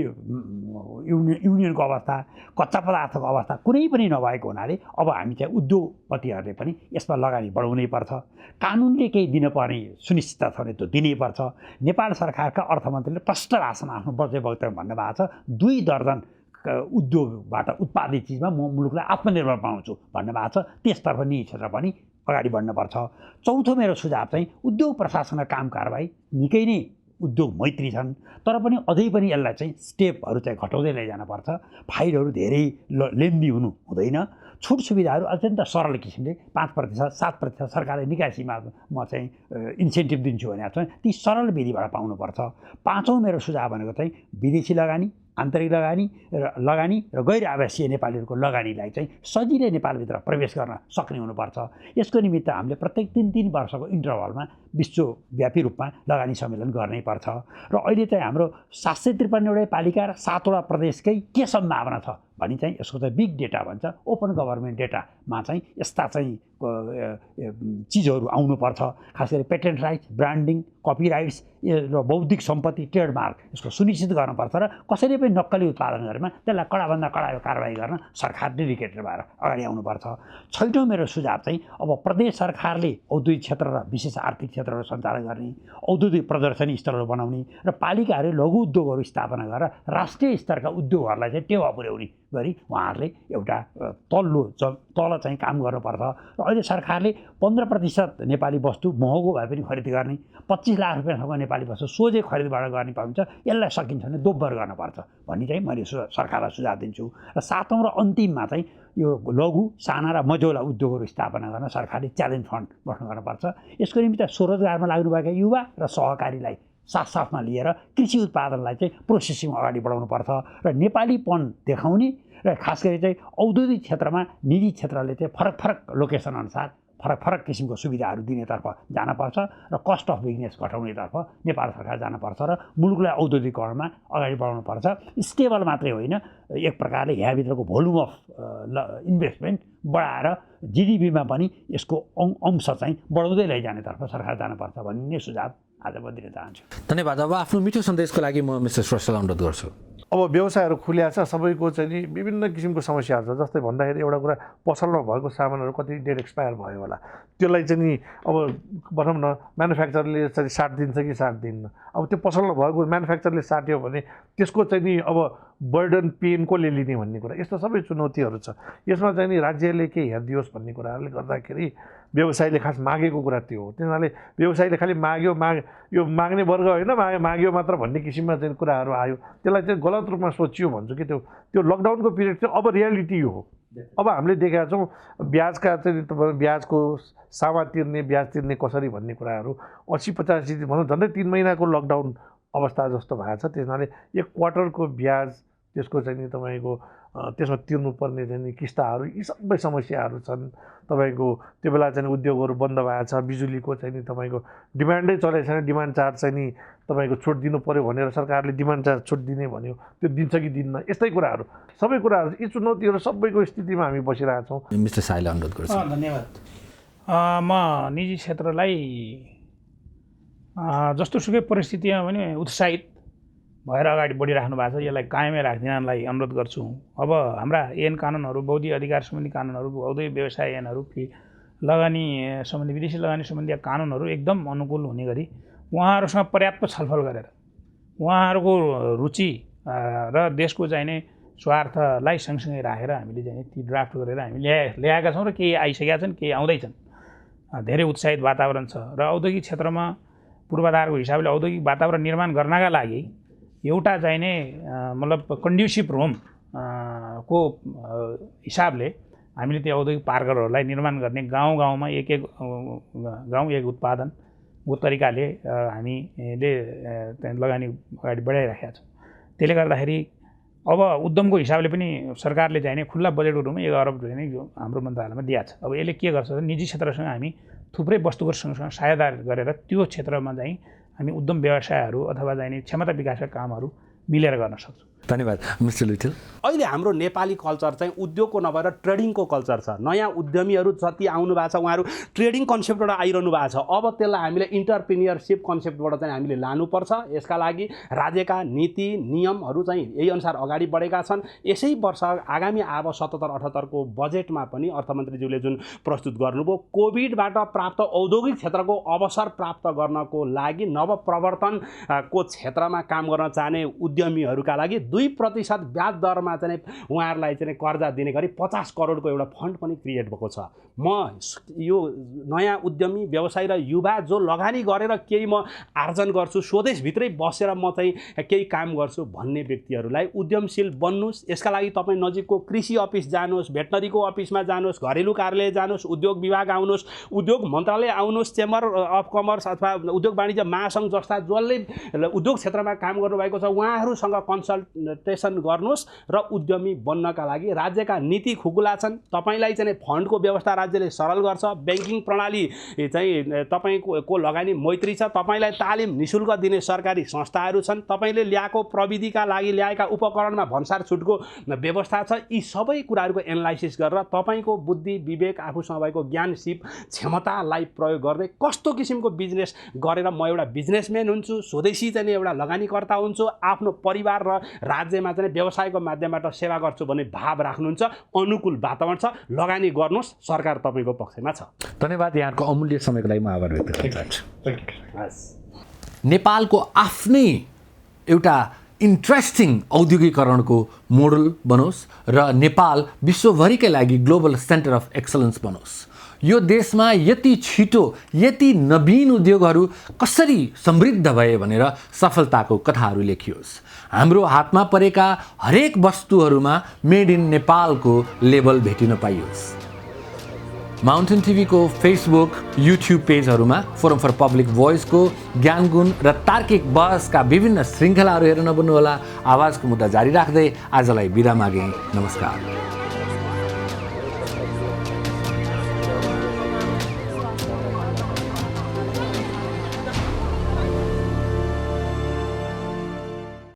युनियनको अवस्था, कच्चा पदार्थको अवस्था कुनै पनि नभएको हुनाले अब हामी चाहिँ उद्योगपतिहरूले पनि यसमा लगानी बढाउनै पर्छ। कानुनले केही दिनुपर्ने सुनिश्चितता छ भने त्यो दिनैपर्छ। नेपाल सरकारका अर्थमन्त्रीले प्रष्ट भाषामा आफ्नो बजेट वक्तव्यमा भन्नुभएको छ 2 दर्जन उद्योगबाट उत्पादित चिजमा म मुलुकलाई आत्मनिर्भर बनाउँछु भन्नुभएको छ। त्यसतर्फ निजी क्षेत्र पनि अगाडि बढ्नुपर्छ। चौथो मेरो सुझाव चाहिँ उद्योग प्रशासनका काम कारबाही निकै नै उद्योग मैत्री छन्, तर पनि अझै पनि यसलाई चाहिँ स्टेपहरू चाहिँ घटाउँदै लैजानुपर्छ। फाइलहरू धेरै लेन्दी हुनु हुँदैन। छुट सुविधाहरू अत्यन्त सरल किसिमले 5%, 7% सरकारले निकाय सीमामा चाहिँ इन्सेन्टिभ दिन्छु भनेको छ, ती सरल विधिबाट पाउनुपर्छ। पाँचौँ मेरो सुझाव भनेको चाहिँ विदेशी लगानी, आन्तरिक लगानी र गैर आवासीय नेपालीहरूको लगानीलाई चाहिँ सजिलै नेपालभित्र प्रवेश गर्न सक्ने हुनुपर्छ। यसको निमित्त हामीले प्रत्येक 3-3 वर्षको इन्टरभलमा विश्वव्यापी रूपमा लगानी सम्मेलन गर्नै पर्छ। र अहिले चाहिँ हाम्रो 753वटा पालिका र 7वटा प्रदेशकै के सम्भावना छ भनी चाहिँ यसको चाहिँ बिग डेटा भन्छ, ओपन गभर्मेन्ट डेटामा चाहिँ यस्ता चाहिँ चिजहरू आउनुपर्छ। खास गरी पेटेन्ट राइट्स, ब्रान्डिङ, कपिराइट्स र बौद्धिक सम्पत्ति, ट्रेडमार्क यसको सुनिश्चित गर्नुपर्छ र कसैले पनि नक्कली उत्पादन गरेमा त्यसलाई कडाभन्दा कडा कारबाही गर्न सरकार डेडिकेटेड भएर अगाडि आउनुपर्छ। छैटौँ मेरो सुझाव चाहिँ अब प्रदेश सरकारले औद्योगिक क्षेत्र र विशेष आर्थिक क्षेत्रहरू सञ्चालन गर्ने, औद्योगिक प्रदर्शनी स्थलहरू बनाउने र पालिकाहरूले लघु उद्योगहरू स्थापना गरेर राष्ट्रिय स्तरका उद्योगहरूलाई चाहिँ टेवा पुर्याउने गरी उहाँहरूले एउटा तल चाहिँ काम गर्नुपर्छ। र अहिले सरकारले 15% नेपाली वस्तु महँगो भए पनि खरिद गर्ने, 25 लाख रुपियाँसम्म नेपाली वस्तु सोझै खरिदबाट गर्ने पाइन्छ, यसलाई सकिन्छ भने दोब्बर गर्नुपर्छ भन्ने चाहिँ मैले सरकारलाई सुझाव दिन्छु। र 7औँ र अन्तिममा चाहिँ यो लघु, साना र मझौला उद्योगहरू स्थापना गर्न सरकारले च्यालेन्ज फन्ड गठन गर्नुपर्छ। यसको निमित्त स्वरोजगारमा लाग्नुभएका युवा र सहकारीलाई साथसाथमा लिएर कृषि उत्पादनलाई चाहिँ प्रोसेसिङ अगाडि बढाउनुपर्छ र नेपालीपन देखाउने र खास गरी चाहिँ औद्योगिक क्षेत्रमा निजी क्षेत्रले चाहिँ फरक लोकेसन अनुसार फरक किसिमको सुविधाहरू दिनेतर्फ जानपर्छ र कस्ट अफ बिजनेस घटाउनेतर्फ नेपाल सरकार जानपर्छ र मुलुकलाई औद्योगिकरणमा अगाडि बढाउनुपर्छ। स्टेबल मात्रै होइन, एक प्रकारले यहाँभित्रको भोल्युम अफ इन्भेस्टमेन्ट बढाएर GDPमा पनि यसको अंश चाहिँ बढाउँदै लैजानेतर्फ सरकार जानपर्छ भन्ने सुझाव आज म दिन चाहन्छु। धन्यवाद। अब आफ्नो मिठो सन्देशको लागि म मिस्टर श्रेष्ठलाई अनुरोध गर्छु। अब व्यवसायहरू खुल्या छ, सबैको चाहिँ नि विभिन्न किसिमको समस्याहरू छ। जस्तै भन्दाखेरि एउटा कुरा, पसलमा भएको सामानहरू कति डेट एक्सपायर भयो होला, त्यसलाई चाहिँ नि अब भनौँ न म्यानुफ्याक्चरले चाहिँ साट्दिन्छ कि साट्दिन्न। अब त्यो पसलमा भएको म्यानुफ्याक्चरले साट्यो भने त्यसको चाहिँ नि अब बर्डन पेन कसले लिने भन्ने कुरा, यस्तो सबै चुनौतीहरू छ। यसमा चाहिँ नि राज्यले के हेरिदियोस् भन्ने कुराहरूले गर्दाखेरि व्यवसायले खास मागेको कुरा त्यो हो। त्यसैले व्यवसायले खालि यो माग्ने वर्ग होइन, माग्यो मात्र भन्ने किसिममा चाहिँ कुराहरू आयो, त्यसलाई चाहिँ गलत रूपमा सोचियो भन्छु कि त्यो लकडाउनको पिरियड चाहिँ अब रियालिटी यो हो। अब हामीले देखेका छौँ ब्याजका चाहिँ ब्याजको सामा तिर्ने, ब्याज तिर्ने कसरी भन्ने कुराहरू 80-85 भनौँ झन्डै 3 महिनाको लकडाउन अवस्था जस्तो भएको छ। त्यसैले 1 क्वार्टरको ब्याज, त्यसको चाहिँ नि तपाईँको त्यसमा तिर्नुपर्ने चाहिँ नि किस्ताहरू, यी सबै समस्याहरू छन्। तपाईँको त्यो बेला चाहिँ उद्योगहरू बन्द भएको छ, बिजुलीको चाहिँ नि तपाईँको डिमान्डै चलेको छैन, डिमान्ड चार्ज चाहिँ नि तपाईँको छुट दिनु पऱ्यो भनेर सरकारले डिमान्ड चार्ज छुट दिने भन्यो, त्यो दिन्छ कि दिन्न, यस्तै कुराहरू सबै कुराहरू, यी चुनौतीहरू सबैको स्थितिमा हामी बसिरहेका छौँ। मिस्टर साईलाई अनुरोध गर्छु। धन्यवाद। म निजी क्षेत्रलाई जस्तोसुकै परिस्थितिमा पनि उत्साहित भएर अगाडि बढिराख्नु भएको छ, यसलाई कायमै राखिदिनलाई अनुरोध गर्छु। अब हाम्रा ऐन कानुनहरू, बौद्धिक अधिकार सम्बन्धी कानुनहरू, औद्योगिक व्यवसाय ऐनहरू, लगानी सम्बन्धी, विदेशी लगानी सम्बन्धी कानुनहरू एकदम अनुकूल हुने गरी उहाँहरूसँग पर्याप्त छलफल गरेर उहाँहरूको रुचि र देशको चाहिने स्वार्थलाई सँगसँगै राखेर हामीले चाहिँ ती ड्राफ्ट गरेर हामी ल्याएका छौँ र केही आइसकेका छन्, केही आउँदैछन्। धेरै उत्साहित वातावरण छ र औद्योगिक क्षेत्रमा पूर्वाधारको हिसाबले औद्योगिक वातावरण निर्माण गर्नका लागि एउटा चाहिने मतलब कन्ड्युसिभ रोम को हिसाबले हामीले त्यो औद्योगिक पार्करहरूलाई निर्माण गर्ने, गाउँ गाउँमा एक गाउँ एक उत्पादनको तरिकाले हामीले लगानी अगाडि बढाइराखेका छौँ। त्यसले गर्दाखेरि अब उद्यमको हिसाबले पनि सरकारले चाहिने खुल्ला बजेटको रूपमा 1 अरब चाहिँ हाम्रो मन्त्रालयमा दिएको छ। अब यसले के गर्छ भने निजी क्षेत्रसँग हामी थुप्रै वस्तुगत सँगसँग सहायता गरेर त्यो क्षेत्रमा चाहिँ हामी उद्यम व्यवसायहरू अथवा चाहिने क्षमता विकासका कामहरू मिलेर गर्न सक्छौँ। धन्यवाद। मिस्टर लुइटेल, अहिले हाम्रो नेपाली कल्चर चाहिँ उद्योगको नभएर ट्रेडिङको कल्चर छ। नयाँ उद्यमीहरू जति आउनु भएको छ उहाँहरू ट्रेडिङ कन्सेप्टबाट आइरहनु भएको छ। अब त्यसलाई हामीले इन्टरप्रेन्योरसिप कन्सेप्टबाट चाहिँ हामीले लानुपर्छ। यसका लागि राज्यका नीति नियमहरू चाहिँ यही अनुसार अगाडि बढेका छन्। यसै वर्ष आगामी अब 77-78 को बजेटमा पनि अर्थमन्त्रीज्यूले जुन प्रस्तुत गर्नुभयो, कोभिडबाट प्राप्त औद्योगिक क्षेत्रको अवसर प्राप्त गर्नको लागि नवप्रवर्तनको क्षेत्रमा काम गर्न चाहने उद्यमीहरूका लागि 2% ब्याज दरमा चाहिँ उहाँहरूलाई चाहिँ कर्जा दिने गरी 50 करोडको एउटा फन्ड पनि क्रिएट भएको छ। म यो नयाँ उद्यमी व्यवसायी र युवा जो लगानी गरेर केही म आर्जन गर्छु, स्वदेशभित्रै बसेर म चाहिँ केही काम गर्छु भन्ने व्यक्तिहरूलाई उद्यमशील बन्नुहोस्। यसका लागि तपाईँ नजिकको कृषि अफिस जानुहोस्, भेटनरीको अफिसमा जानुहोस्, घरेलु कार्यालय जानुहोस्, उद्योग विभाग आउनुहोस्, उद्योग मन्त्रालय आउनुहोस्, चेम्बर अफ कमर्स अथवा उद्योग वाणिज्य महासङ्घ जस्ता जसले उद्योग क्षेत्रमा काम गर्नुभएको छ उहाँहरूसँग कन्सल्टेसन गर्नुहोस् र उद्यमी बन्नका लागि राज्यका नीति खुकुला छन्। तपाईँलाई चाहिँ फन्डको व्यवस्था राज्यले सरल गर्छ। ब्याङ्किङ प्रणाली चाहिँ तपाईँको लगानी मैत्री छ। तपाईँलाई तालिम निःशुल्क दिने सरकारी संस्थाहरू छन्। तपाईँले ल्याएको प्रविधिका लागि ल्याएका उपकरणमा भन्सार छुटको व्यवस्था छ। यी सबै कुराहरूको एनालाइसिस गरेर तपाईँको बुद्धि विवेक आफूसँग भएको ज्ञान सिप क्षमतालाई प्रयोग गर्दै कस्तो किसिमको बिजनेस गरेर म एउटा बिजनेसम्यान हुन्छु, स्वदेशी चाहिँ एउटा लगानीकर्ता हुन्छु, आफ्नो परिवार र राज्यमा चाहिँ व्यवसायको माध्यमबाट सेवा गर्छु भन्ने भाव राख्नुहुन्छ, अनुकूल वातावरण छ, लगानी गर्नुहोस्, सरकार तपाईँको पक्षमा छ। धन्यवाद। यहाँको अमूल्य समयको लागि म आभार व्यक्त गर्न चाहन्छु। हस्। नेपालको आफ्नै एउटा इन्ट्रेस्टिङ औद्योगिकरणको मोडल बनोस् र नेपाल विश्वभरिकै लागि ग्लोबल सेन्टर अफ एक्सलेन्स बनोस्। यो देशमा यति छिटो यति नवीन उद्योगहरू कसरी समृद्ध भए भनेर सफलताको कथाहरू लेखियोस्। हाम्रो हातमा परेका हरेक वस्तुहरूमा मेड इन नेपालको लेबल भेटिन पाइयोस्। माउन्टेन टिभीको फेसबुक युट्युब पेजहरूमा फोरम फर पब्लिक भोइसको ज्ञानगुण र तार्किक बहसका विभिन्न श्रृङ्खलाहरू हेर्न नभुल्नुहोला। आवाजको मुद्दा जारी राख्दै आजलाई बिदा मागे। नमस्कार।